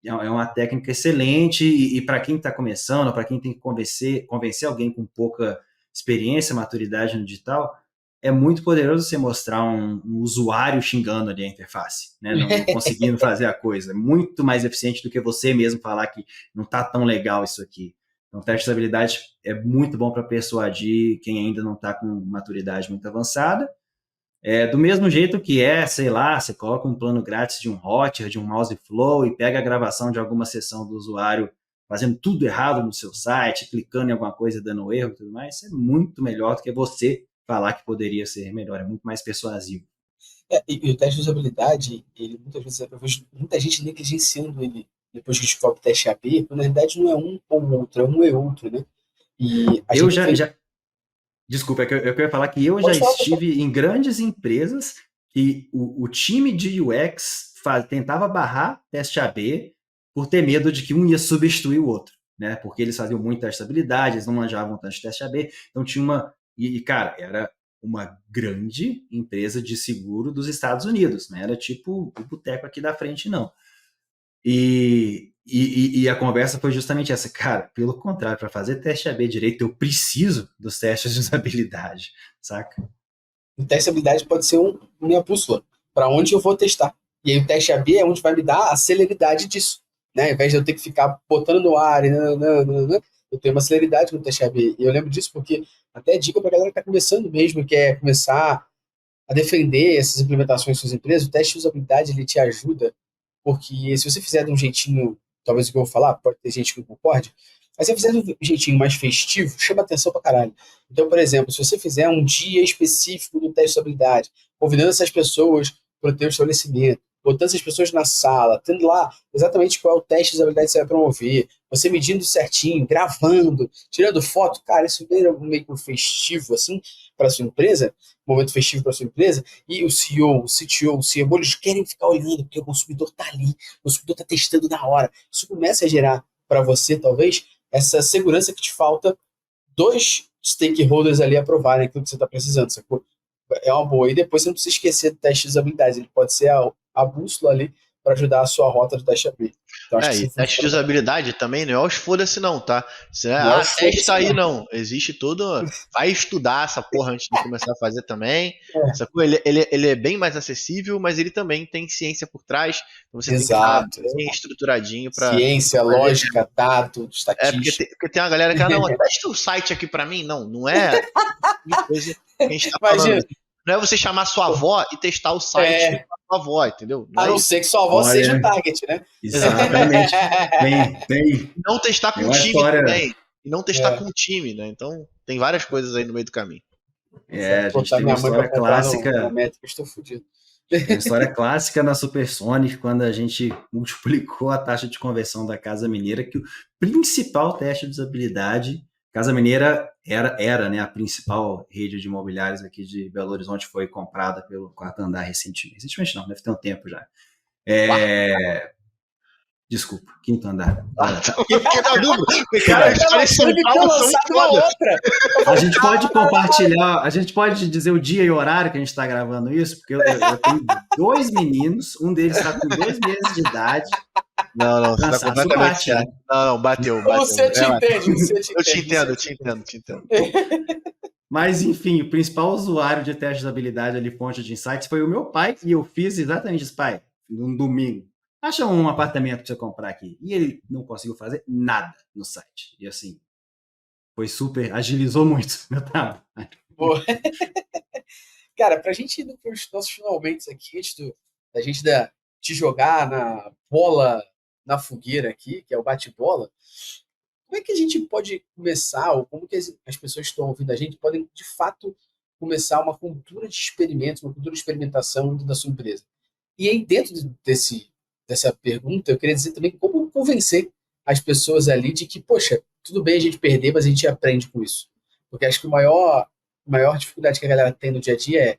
é uma técnica excelente e para quem está começando, para quem tem que convencer alguém com pouca experiência, maturidade no digital, é muito poderoso você mostrar um usuário xingando ali a interface, né? Não conseguindo fazer a coisa. É muito mais eficiente do que você mesmo falar que não está tão legal isso aqui. Então, o teste de habilidade é muito bom para persuadir quem ainda não está com maturidade muito avançada. Do mesmo jeito que sei lá, você coloca um plano grátis de um Hotjar, de um Mouseflow e pega a gravação de alguma sessão do usuário fazendo tudo errado no seu site, clicando em alguma coisa, dando erro e tudo mais, isso é muito melhor do que você falar que poderia ser melhor, é muito mais persuasivo. E o teste de usabilidade, ele muitas vezes eu vejo muita gente negligenciando ele depois que descobre o teste AB, quando na verdade não é um ou outro, é um e outro, né? E a Eu gente vê. Desculpa, eu queria falar que eu já Pode falar, pode falar. estive em grandes empresas que o time de UX tentava barrar teste AB por ter medo de que um ia substituir o outro, né? Porque eles faziam muita estabilidade, eles não manjavam tanto de teste AB, então tinha uma... cara, era uma grande empresa de seguro dos Estados Unidos, não era tipo o boteco aqui da frente, não. E a conversa foi justamente essa, cara, pelo contrário, para fazer teste AB direito, eu preciso dos testes de usabilidade, saca? O teste de habilidade pode ser minha bússola, para onde eu vou testar. E aí o teste AB é onde vai me dar a celeridade disso. Né? Ao invés de eu ter que ficar botando no ar, eu tenho uma celeridade no teste AB. E eu lembro disso porque até dica para a galera que está começando mesmo, que é começar a defender essas implementações em suas empresas, o teste de usabilidade ele te ajuda, porque se você fizer de um jeitinho, talvez o que eu vou falar, pode ter gente que não concorde, mas se você fizer de um jeitinho mais festivo, chama atenção pra caralho. Então, por exemplo, se você fizer um dia específico do teste de usabilidade, convidando essas pessoas para o teu estabelecimento, botando essas pessoas na sala, tendo lá exatamente qual é o teste de usabilidade que você vai promover, você medindo certinho, gravando, tirando foto, cara, isso vira meio que um festivo, assim, para sua empresa, um momento festivo para sua empresa, e o CEO, o CTO, o CMO, eles querem ficar olhando, porque o consumidor está ali, o consumidor está testando na hora. Isso começa a gerar para você, talvez, essa segurança que te falta dois stakeholders ali aprovarem aquilo que você está precisando, sacou? É uma boa. E depois você não precisa esquecer do teste de usabilidade, ele pode ser a bússola ali para ajudar a sua rota do teste AB. Então, acho que E isso teste de usabilidade também não é os foda-se não, tá? não é o Testa aí não. Existe todo... Vai estudar essa porra antes de começar a fazer também. Sacou? Ele é bem mais acessível, mas ele também tem ciência por trás. Então você tem que estar bem estruturadinho pra... Ciência, lógica, dado, estatística. Porque tem uma galera que testa o site aqui pra mim. Não é coisa que a gente tá falando. Imagina. Não é você chamar sua avó e testar o site da sua avó, entendeu? A não ser que sua avó seja o target, né? Exatamente. Tem. Não testar com o time também. E não testar com o time, né? Então, tem várias coisas aí no meio do caminho. A gente tem uma história clássica. No métrico, estou fudido. Tem uma história clássica na Supersonic, quando a gente multiplicou a taxa de conversão da Casa Mineira, que o principal teste de usabilidade, Casa Mineira era, né, a principal rede de imobiliários aqui de Belo Horizonte, foi comprada pelo Quarto Andar recentemente. Recentemente não, deve ter um tempo já. Desculpa, quinto andar. Fiquei na dúvida. Cara, as histórias de São Paulo são foda. A gente pode compartilhar, a gente pode dizer o dia e o horário que a gente está gravando isso, porque eu tenho 2 meninos, um deles está com 2 meses de idade. Não, você tá completamente certo. Não, bateu. Você te entende, Eu te entendo. Mas, enfim, o principal usuário de teste de habilidade ali, fonte de insights, foi o meu pai, e eu fiz exatamente isso, pai, num domingo. Acha um apartamento para você comprar aqui. E ele não conseguiu fazer nada no site. E assim, foi super, agilizou muito meu trabalho. Cara, pra gente ir para os nossos finalmente aqui, antes da gente te jogar na bola, na fogueira aqui, que é o bate-bola, como é que a gente pode começar, ou como que as pessoas que estão ouvindo a gente podem, de fato, começar uma cultura de experimentos, uma cultura de experimentação dentro da sua empresa? E aí, dentro dessa pergunta, eu queria dizer também como convencer as pessoas ali de que, poxa, tudo bem a gente perder, mas a gente aprende com isso. Porque acho que a maior dificuldade que a galera tem no dia a dia é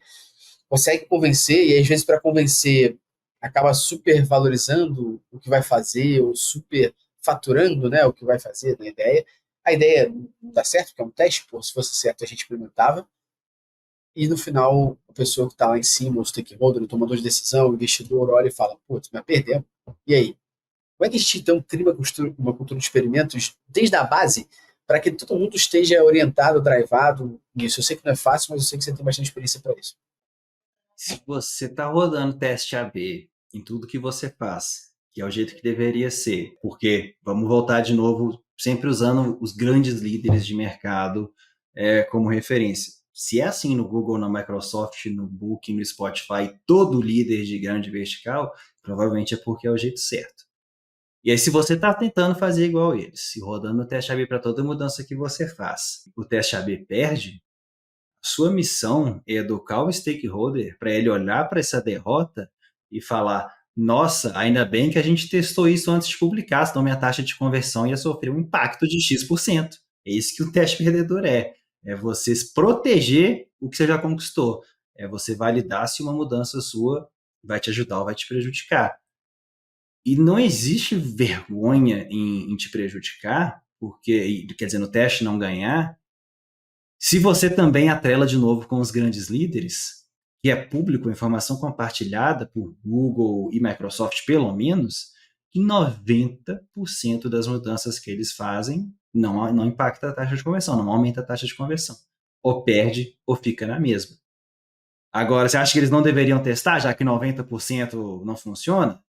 consegue convencer, e às vezes para convencer acaba super valorizando o que vai fazer, ou super faturando, né, o que vai fazer na ideia. A ideia não dá certo, porque é um teste, pô, se fosse certo a gente experimentava, e no final a pessoa que está lá em cima, o stakeholder, o tomador de decisão, o investidor, olha e fala, putz, mas perdemos. E aí? Como é que a gente então cria uma cultura de experimentos desde a base para que todo mundo esteja orientado, drivado nisso? Eu sei que não é fácil, mas eu sei que você tem bastante experiência para isso. Se você está rodando teste AB em tudo que você faz, que é o jeito que deveria ser, porque vamos voltar de novo, sempre usando os grandes líderes de mercado como referência. Se é assim no Google, na Microsoft, no Booking, no Spotify, todo líder de grande vertical, provavelmente é porque é o jeito certo. E aí, se você está tentando fazer igual eles, se rodando o teste AB para toda mudança que você faz, o teste AB perde, sua missão é educar o stakeholder para ele olhar para essa derrota e falar: nossa, ainda bem que a gente testou isso antes de publicar, senão minha taxa de conversão ia sofrer um impacto de X%. É isso que o teste perdedor é. É você proteger o que você já conquistou. É você validar se uma mudança sua vai te ajudar ou vai te prejudicar. E não existe vergonha em te prejudicar, porque, quer dizer, no teste não ganhar, se você também atrela de novo com os grandes líderes, que é público, informação compartilhada por Google e Microsoft, pelo menos, que 90% das mudanças que eles fazem não impacta a taxa de conversão, não aumenta a taxa de conversão. Ou perde ou fica na mesma. Agora, você acha que eles não deveriam testar, já que 90% não funciona?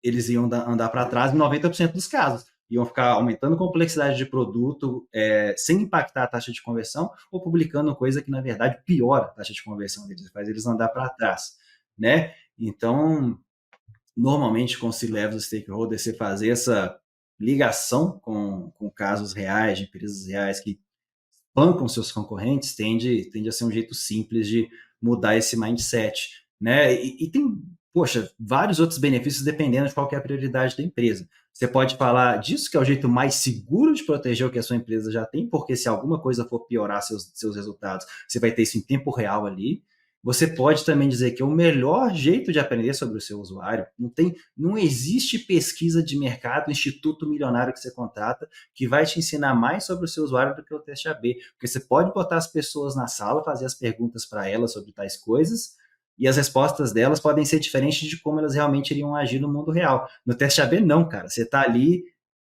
Eles iam andar para trás em 90% dos casos. Iam ficar aumentando a complexidade de produto sem impactar a taxa de conversão ou publicando coisa que, na verdade, piora a taxa de conversão deles, faz eles andar para trás, né? Então, normalmente, quando se leva os stakeholders, você fazer essa ligação com casos reais, de empresas reais que bancam seus concorrentes, tende a ser um jeito simples de mudar esse mindset, né? E tem, poxa, vários outros benefícios dependendo de qual que é a prioridade da empresa. Você pode falar disso, que é o jeito mais seguro de proteger o que a sua empresa já tem, porque se alguma coisa for piorar seus resultados, você vai ter isso em tempo real ali. Você pode também dizer que é o melhor jeito de aprender sobre o seu usuário. Não existe pesquisa de mercado, instituto milionário que você contrata, que vai te ensinar mais sobre o seu usuário do que o teste AB. Porque você pode botar as pessoas na sala, fazer as perguntas para elas sobre tais coisas, e as respostas delas podem ser diferentes de como elas realmente iriam agir no mundo real. No teste AB, não, cara. Você está ali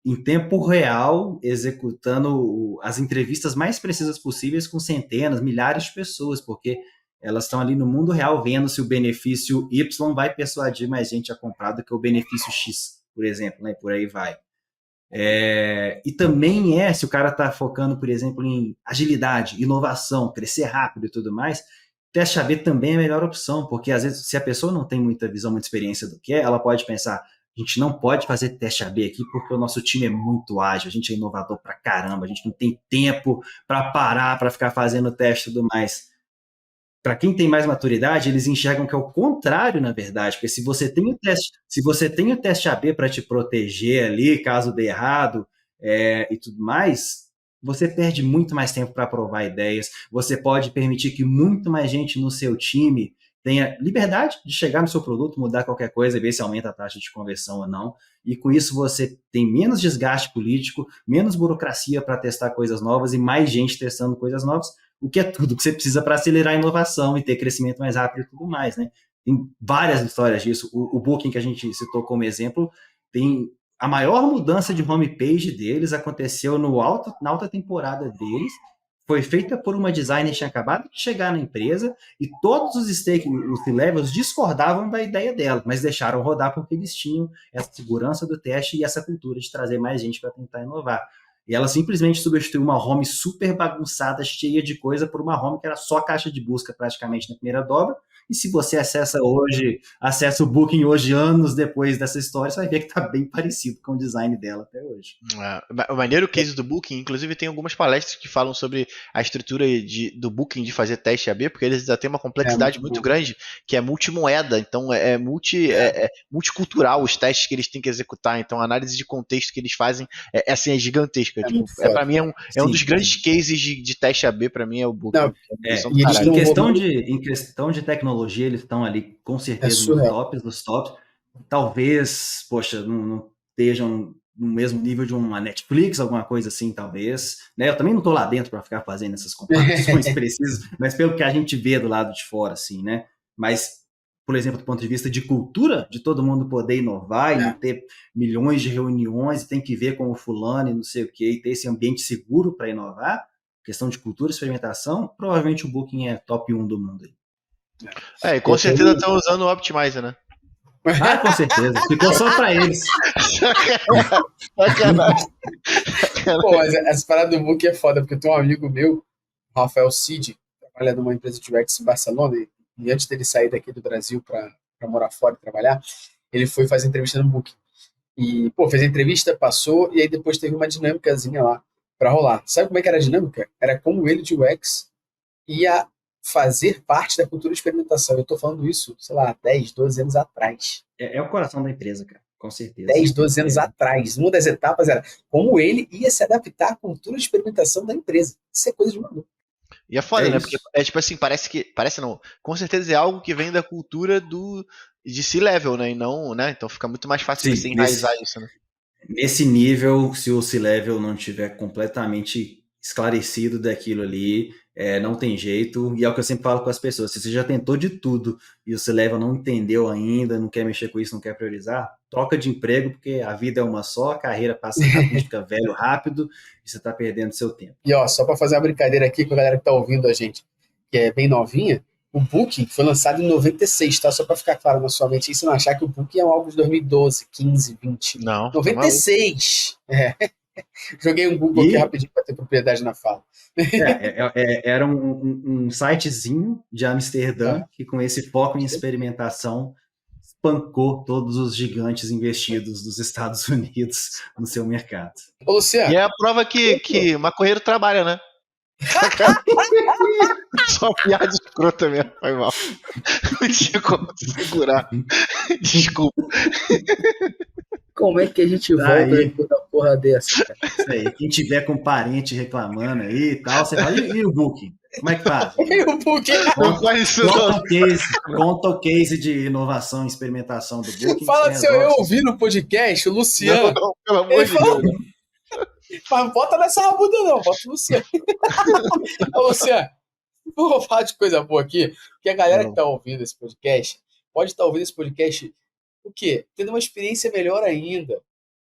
em tempo real, executando as entrevistas mais precisas possíveis com centenas, milhares de pessoas, porque elas estão ali no mundo real vendo se o benefício Y vai persuadir mais gente a comprar do que o benefício X, por exemplo, né? Por aí vai. E também se o cara está focando, por exemplo, em agilidade, inovação, crescer rápido e tudo mais, teste AB também é a melhor opção, porque às vezes se a pessoa não tem muita visão, muita experiência do que é, ela pode pensar: a gente não pode fazer teste AB aqui porque o nosso time é muito ágil, a gente é inovador pra caramba, a gente não tem tempo para parar, para ficar fazendo teste e tudo mais. Para quem tem mais maturidade, eles enxergam que é o contrário, na verdade, porque se você tem o teste AB para te proteger ali, caso dê errado e tudo mais, você perde muito mais tempo para provar ideias, você pode permitir que muito mais gente no seu time tenha liberdade de chegar no seu produto, mudar qualquer coisa, ver se aumenta a taxa de conversão ou não. E com isso você tem menos desgaste político, menos burocracia para testar coisas novas e mais gente testando coisas novas, o que é tudo que você precisa para acelerar a inovação e ter crescimento mais rápido e tudo mais, né? Tem várias histórias disso. O Booking, que a gente citou como exemplo, tem a maior mudança de homepage deles aconteceu na alta temporada deles, foi feita por uma designer que tinha acabado de chegar na empresa e todos os C-levels discordavam da ideia dela, mas deixaram rodar porque eles tinham essa segurança do teste e essa cultura de trazer mais gente para tentar inovar. E ela simplesmente substituiu uma home super bagunçada, cheia de coisa, por uma home que era só caixa de busca praticamente na primeira dobra. E se você acessa o Booking hoje, anos depois dessa história, você vai ver que está bem parecido com o design dela até hoje. O maneiro case do Booking, inclusive tem algumas palestras que falam sobre a estrutura do Booking de fazer teste AB, porque eles já têm uma complexidade muito grande, que é multimoeda, então é multicultural os testes que eles têm que executar, então a análise de contexto que eles fazem é gigantesca. Para mim é um dos grandes cases de teste AB, para mim é o Booking. Em questão de tecnologia, eles estão ali com certeza nos tops dos tops. Talvez, poxa, não estejam no mesmo nível de uma Netflix, alguma coisa assim, talvez. Né? Eu também não estou lá dentro para ficar fazendo essas comparações precisas, mas pelo que a gente vê do lado de fora, assim, né? Mas, por exemplo, do ponto de vista de cultura, de todo mundo poder inovar e não ter milhões de reuniões e tem que ver com o fulano e não sei o quê, e ter esse ambiente seguro para inovar, questão de cultura e experimentação, provavelmente o Booking é top 1 do mundo. E com certeza estão usando o Optimizer, né? Com certeza. Ficou só pra eles. Sacanagem. Pô, mas essa parada do Booking é foda, porque eu tenho um amigo meu, Rafael Cid, trabalha numa empresa de UX em Barcelona, e antes dele sair daqui do Brasil pra morar fora e trabalhar, ele foi fazer entrevista no Booking. E, fez a entrevista, passou, e aí depois teve uma dinâmicazinha lá pra rolar. Sabe como é que era a dinâmica? Era como ele de UX ia fazer parte da cultura de experimentação. Eu tô falando isso, sei lá, 10, 12 anos atrás. É o coração da empresa, cara, com certeza. 10, 12 anos atrás. Uma das etapas era como ele ia se adaptar à cultura de experimentação da empresa. Isso é coisa de maluco. E é foda, né? Porque é tipo assim, parece não. Com certeza é algo que vem da cultura de C-level, né? E não, né? Então fica muito mais fácil você enraizar isso, né? Nesse nível, se o C-level não tiver completamente esclarecido daquilo ali, não tem jeito, e é o que eu sempre falo com as pessoas, se você já tentou de tudo e o C-level não entendeu ainda, não quer mexer com isso, não quer priorizar, troca de emprego, porque a vida é uma só, a carreira passa rápido, fica velho rápido, e você está perdendo seu tempo. E só para fazer uma brincadeira aqui com a galera que está ouvindo a gente, que é bem novinha, o Booking foi lançado em 96, tá? Só para ficar claro na sua mente, e você não achar que o Booking é algo de 2012, 15, 20. Não. 96! Joguei um Google aqui rapidinho para ter propriedade na fala. Era um sitezinho de Amsterdã que, com esse foco em experimentação, espancou todos os gigantes investidos dos Estados Unidos no seu mercado. Ô, Luciano. E é a prova que maconheiro trabalha, né? Só piada escrota mesmo, foi mal. Não tinha como segurar. Desculpa. Como é que a gente volta depois da porra dessa, cara? Isso aí. Quem tiver com parente reclamando aí e tal, você fala, e o Booking? Como é que faz? E o Booking? Conta o case de inovação e experimentação do Booking. Fala se eu ouvi no podcast o Luciano. Não, pelo amor de Deus. Mas bota nessa rabuda não, bota o Luciano. Ô, Luciano, vou falar de coisa boa aqui, que a galera que está ouvindo esse podcast pode estar ouvindo esse podcast o quê? Tendo uma experiência melhor ainda.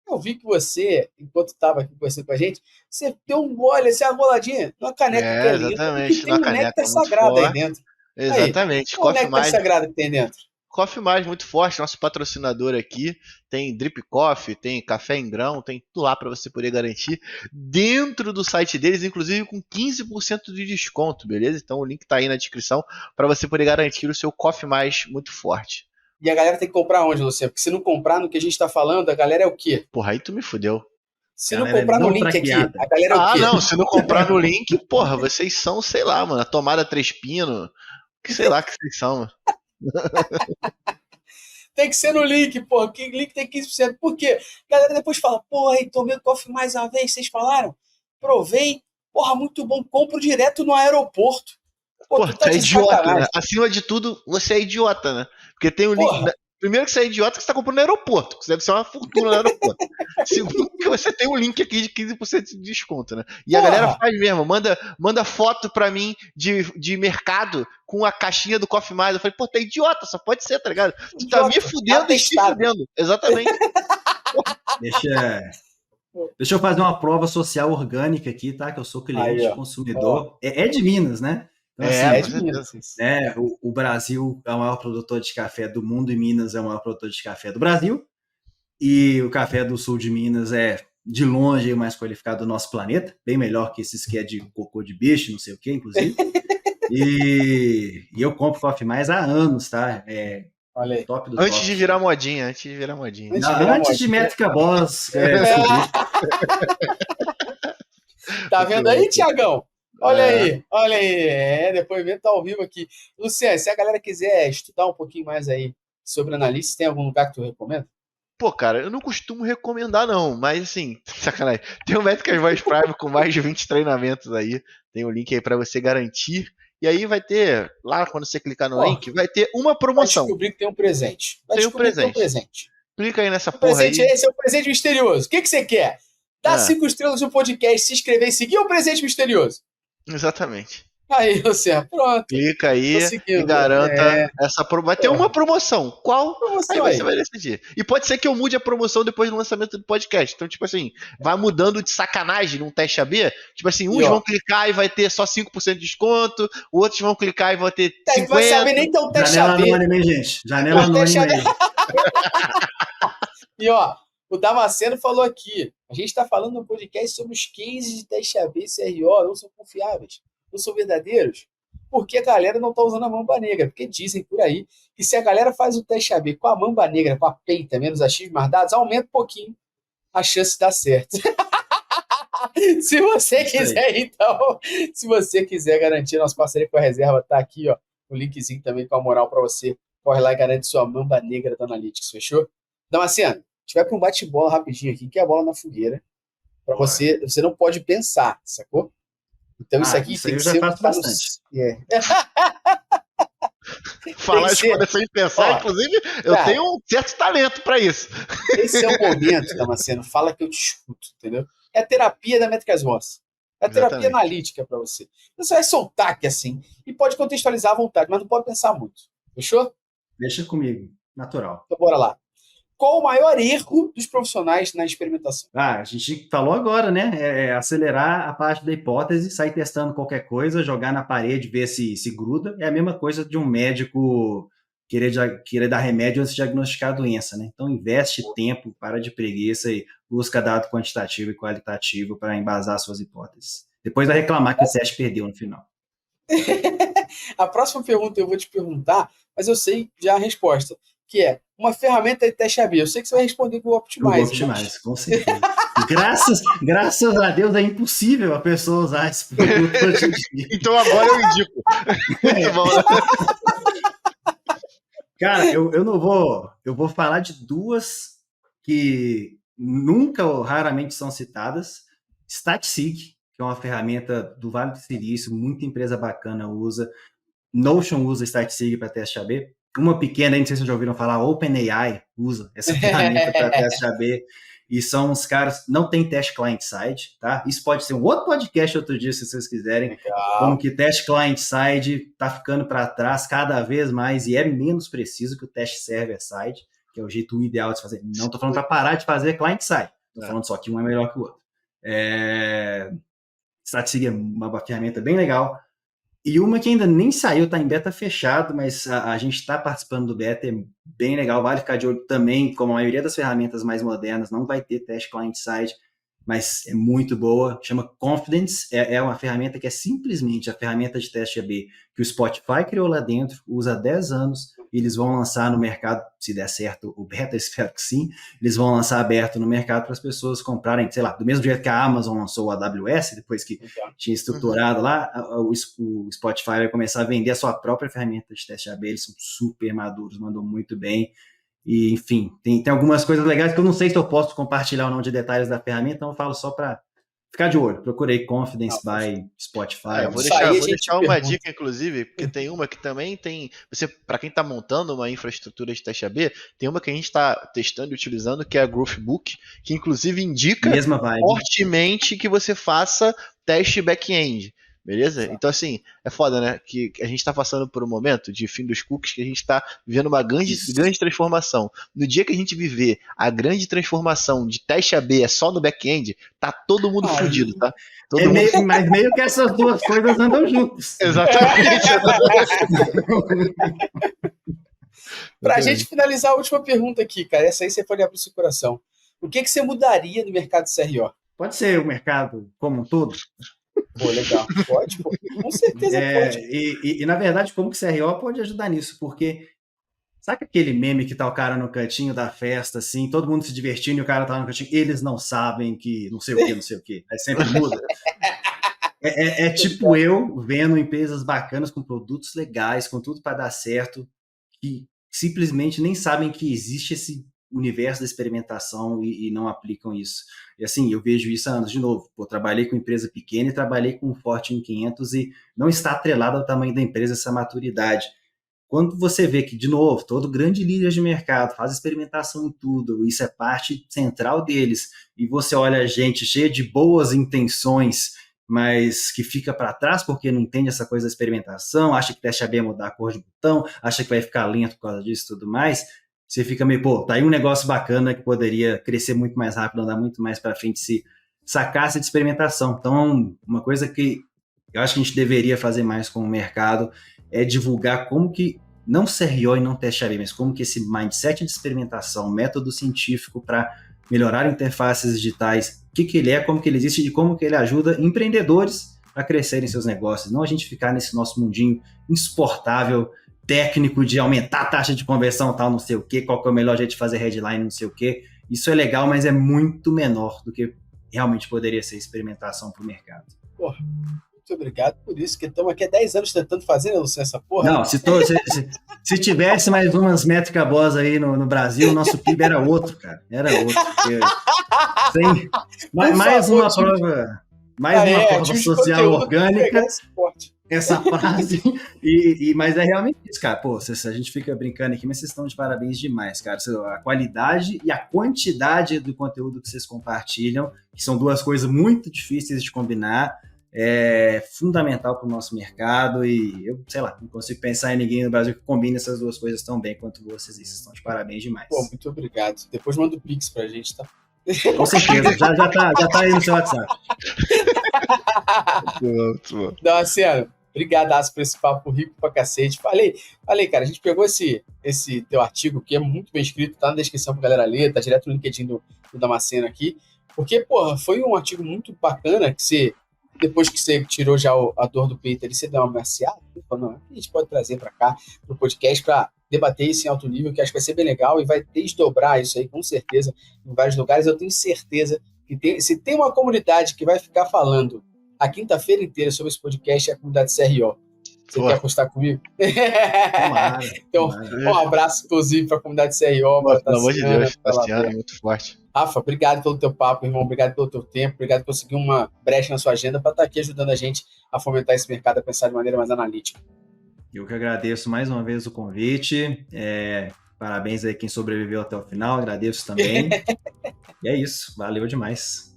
Eu vi que você, enquanto estava aqui conversando com a gente, você deu um gole, assim, uma boladinha numa caneca que é linda, exatamente, tem um néctar sagrado aí dentro. Exatamente. Qual o néctar sagrado que tem dentro? Coffee Mais, muito forte, nosso patrocinador aqui. Tem Drip Coffee, tem café em grão, tem tudo lá para você poder garantir dentro do site deles, inclusive com 15% de desconto, beleza? Então o link tá aí na descrição para você poder garantir o seu Coffee Mais muito forte. E a galera tem que comprar onde, Luciano? Porque se não comprar no que a gente tá falando, a galera é o quê? Porra, aí tu me fudeu. Se não comprar no link aqui, a galera é o quê? Não, se não comprar no link, porra, vocês são, sei lá, mano, a tomada 3 pino, sei lá que vocês são, mano. Tem que ser no link, porra, que link tem 15%. Por quê? A galera depois fala, porra, aí tomei o Coffee Mais uma vez, vocês falaram? Provei, porra, muito bom, compro direto no aeroporto. Pô, tu tá é de idiota, né? sacanagem. Acima de tudo, você é idiota, né? Porque tem um link. Porra. Primeiro que você é idiota que você tá comprando no aeroporto, que deve ser uma fortuna no aeroporto. Segundo que você tem um link aqui de 15% de desconto, né? E a galera Porra. faz mesmo, manda foto pra mim de mercado com a caixinha do Coffee Mais. Eu falei, pô, tá idiota, só pode ser, tá ligado? Tu tá me Idiota. fudendo e se Atestado. fudendo. Exatamente. Deixa eu fazer uma prova social orgânica aqui, tá? Que eu sou Aí, cliente, ó. consumidor. É de Minas, né? Então, É, É com de certeza. Minas. Isso. né, o Brasil é o maior produtor de café do mundo e Minas é o maior produtor de café do Brasil. E o café do sul de Minas é, de longe, o mais qualificado do nosso planeta. Bem melhor que esses que é de cocô de bicho, não sei o quê, inclusive. E eu compro Coffee Mais há anos, tá? É Olha aí. top do Antes top. de virar modinha, antes de virar modinha. Antes de virar Antes de modinha. Métrica Boss surgir. Tá vendo aí, Tiagão? Olha É. aí, olha aí. É, depoimento ao vivo aqui. Luciano, se a galera quiser estudar um pouquinho mais aí sobre análise, tem algum lugar que tu recomenda? Pô, cara, eu não costumo recomendar, não, mas assim, sacanagem. Tem o Métricas Voz Prime com mais de 20 treinamentos aí. Tem o link aí pra você garantir. E aí vai ter, lá quando você clicar no Ó, link, vai ter uma Vai promoção. descobrir que tem um presente. Vai Tem um descobrir que tem um presente. presente. Clica aí nessa O porra presente aí. é esse, é um presente misterioso. O que você quer? Dá Ah, 5 estrelas no podcast, se inscrever e seguir o presente misterioso. exatamente. Aí, Luciano, pronto. Clica Tô aí e seguindo. garanta essa promoção. Vai ter Porra. uma promoção. Qual? Aí Promoção você aí. vai decidir. E pode ser que eu mude a promoção depois do lançamento do podcast. Então, tipo assim, vai mudando de sacanagem num teste AB. Tipo assim, uns E, ó, vão clicar e vai ter só 5% de desconto, outros vão clicar e vão ter não vai 50%. saber nem ter um teste Janela AB. anônima, hein, gente? Janela Não, teste anônima AB. aí. E, ó, o Damasceno falou aqui. A gente está falando no podcast sobre os cases de teste AB e CRO, não são confiáveis, não são verdadeiros. Porque a galera não está usando a mamba negra. Porque dizem por aí que se a galera faz o teste AB com a mamba negra, com a peita, menos X mais dados, aumenta um pouquinho a chance de dar certo. Se você quiser, então, se você quiser garantir nossa parceria com a reserva, tá aqui, ó, o linkzinho também com a moral para você. Corre lá e garante sua mamba negra da Analytics, fechou? Damasceno, a gente vai para um bate-bola rapidinho aqui, que é a bola na fogueira. Para você não pode pensar, sacou? Então isso aqui Isso tem aí que eu já ser faço tá no- bastante. É. Falar Tem as que ser. coisas sem pensar, Ó, inclusive, eu cara, tenho um certo talento pra isso. esse é o momento, Damasceno, fala que eu te escuto, entendeu? É a terapia da Métricas Voz. É a terapia Exatamente. analítica para você. Então, você vai soltar aqui assim, e pode contextualizar à vontade, mas não pode pensar muito. Fechou? Deixa comigo, natural. Então bora lá. Qual o maior erro dos profissionais na experimentação? A gente falou agora, né? É acelerar a parte da hipótese, sair testando qualquer coisa, jogar na parede, ver se gruda. É a mesma coisa de um médico querer dar remédio antes de diagnosticar a doença, né? Então, investe tempo, para de preguiça e busca dado quantitativo e qualitativo para embasar suas hipóteses. Depois vai reclamar que o teste perdeu no final. A próxima pergunta eu vou te perguntar, mas eu sei já a resposta, que é uma ferramenta de teste AB. Eu sei que você vai responder com o Optimize. O Optimize, com certeza. Graças a Deus é impossível a pessoa usar esse produto hoje em dia. Então agora eu indico. Muito bom, né? Cara, eu não vou. Eu vou falar de duas que nunca ou raramente são citadas. StatSig, que é uma ferramenta do Vale do Silício, muita empresa bacana usa. Notion usa StatSig para teste AB. Uma pequena, não sei se vocês já ouviram falar, OpenAI usa essa ferramenta para teste AB. E são os caras, não tem teste client-side, tá? Isso pode ser um outro podcast outro dia, se vocês quiserem. Legal. Como que teste client-side tá ficando para trás cada vez mais e é menos preciso que o teste server-side, que é o jeito ideal de se fazer. Não tô falando para parar de fazer client-side, tô falando só que um é melhor que o outro. StatSig é uma ferramenta bem legal. E uma que ainda nem saiu, está em beta fechado, mas a gente está participando do beta, é bem legal, vale ficar de olho também, como a maioria das ferramentas mais modernas, não vai ter teste client-side, mas é muito boa, chama Confidence, é uma ferramenta que é simplesmente a ferramenta de teste AB que o Spotify criou lá dentro, usa há 10 anos, e eles vão lançar no mercado, se der certo o beta, espero que sim, eles vão lançar aberto no mercado para as pessoas comprarem, sei lá, do mesmo jeito que a Amazon lançou o AWS, depois que tinha estruturado lá, o Spotify vai começar a vender a sua própria ferramenta de teste AB, eles são super maduros, mandam muito bem. E, enfim, tem algumas coisas legais que eu não sei se eu posso compartilhar ou não de detalhes da ferramenta, então eu falo só para ficar de olho. Procurei Confidence by Spotify. Vou deixar uma dica, inclusive, porque tem uma que também tem... Para quem está montando uma infraestrutura de teste AB, tem uma que a gente está testando e utilizando, que é a Growthbook, que inclusive indica fortemente que você faça teste back-end. Beleza? Então, assim, é foda, né? Que a gente tá passando por um momento de fim dos cookies que a gente tá vivendo uma grande transformação. No dia que a gente viver a grande transformação de teste AB só no back-end, tá todo mundo fudido, tá? Mas meio que essas duas coisas andam juntas. Exatamente. Pra gente finalizar a última pergunta aqui, cara, essa aí você pode abrir o seu coração. O que você mudaria no mercado de CRO? Pode ser o mercado como um todo? Pô, legal. Pode, pô. Com certeza pode. E, na verdade, como que o CRO pode ajudar nisso? Porque sabe aquele meme que tá o cara no cantinho da festa, assim, todo mundo se divertindo e o cara tá no cantinho, eles não sabem que não sei o que. Aí sempre muda. É tipo eu vendo empresas bacanas com produtos legais, com tudo para dar certo, que simplesmente nem sabem que existe esse universo da experimentação e não aplicam isso. E assim, eu vejo isso há anos. De novo, trabalhei com empresa pequena e trabalhei com Fortune 500 e não está atrelado ao tamanho da empresa essa maturidade. Quando você vê que, de novo, todo grande líder de mercado faz experimentação em tudo, isso é parte central deles, e você olha a gente cheia de boas intenções, mas que fica para trás porque não entende essa coisa da experimentação, acha que teste AB é mudar a cor de botão, acha que vai ficar lento por causa disso e tudo mais, você fica meio, tá aí um negócio bacana que poderia crescer muito mais rápido, andar muito mais para frente se sacasse de experimentação. Então, uma coisa que eu acho que a gente deveria fazer mais com o mercado é divulgar como que, não CRO e não teste AB, mas como que esse mindset de experimentação, método científico para melhorar interfaces digitais, o que ele é, como que ele existe e como que ele ajuda empreendedores a crescerem seus negócios. Não a gente ficar nesse nosso mundinho insuportável, técnico de aumentar a taxa de conversão, tal, não sei o quê, qual que é o melhor jeito de fazer headline, não sei o quê. Isso é legal, mas é muito menor do que realmente poderia ser experimentação para o mercado. Porra, muito obrigado por isso, que estamos aqui há 10 anos tentando fazer, né, Luciano, essa porra? Não, se tivesse mais umas métricas boas aí no Brasil, o nosso PIB era outro, cara. Era outro. Mais uma prova social orgânica. Essa frase, mas é realmente isso, cara. Pô, a gente fica brincando aqui, mas vocês estão de parabéns demais, cara. A qualidade e a quantidade do conteúdo que vocês compartilham, que são duas coisas muito difíceis de combinar, é fundamental para o nosso mercado e eu, sei lá, não consigo pensar em ninguém no Brasil que combine essas duas coisas tão bem quanto vocês. Vocês estão de parabéns demais. Pô, muito obrigado. Depois manda o Pix pra gente, tá? Com certeza, já tá aí no seu WhatsApp. Não, Luciano, brigadaço por esse papo rico pra cacete. Falei, cara, a gente pegou esse teu artigo, que é muito bem escrito, tá na descrição pra galera ler, tá direto no LinkedIn do Damasceno aqui, porque, porra, foi um artigo muito bacana que você, depois que você tirou já a dor do peito ali, você deu uma maciada, falou, não, a gente pode trazer pra cá, pro podcast, pra debater isso em alto nível, que acho que vai ser bem legal e vai desdobrar isso aí, com certeza, em vários lugares. Eu tenho certeza que se tem uma comunidade que vai ficar falando a quinta-feira inteira sobre esse podcast, é a comunidade CRO. Você quer apostar comigo? Então, um abraço, inclusive, para a comunidade CRO. Pelo amor de Deus, Tassiano, é muito forte. Rafa, obrigado pelo teu papo, irmão. Obrigado pelo teu tempo. Obrigado por conseguir uma brecha na sua agenda para estar aqui ajudando a gente a fomentar esse mercado, a pensar de maneira mais analítica. Eu que agradeço mais uma vez o convite. Parabéns aí quem sobreviveu até o final. Agradeço também. E é isso. Valeu demais.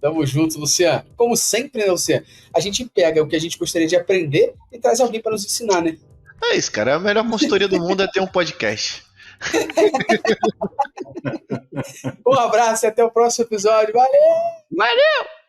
Tamo junto, Luciano. Como sempre, né, Luciano? A gente pega o que a gente gostaria de aprender e traz alguém para nos ensinar, né? É isso, cara. A melhor consultoria do mundo é ter um podcast. Um abraço e até o próximo episódio. Valeu! Valeu!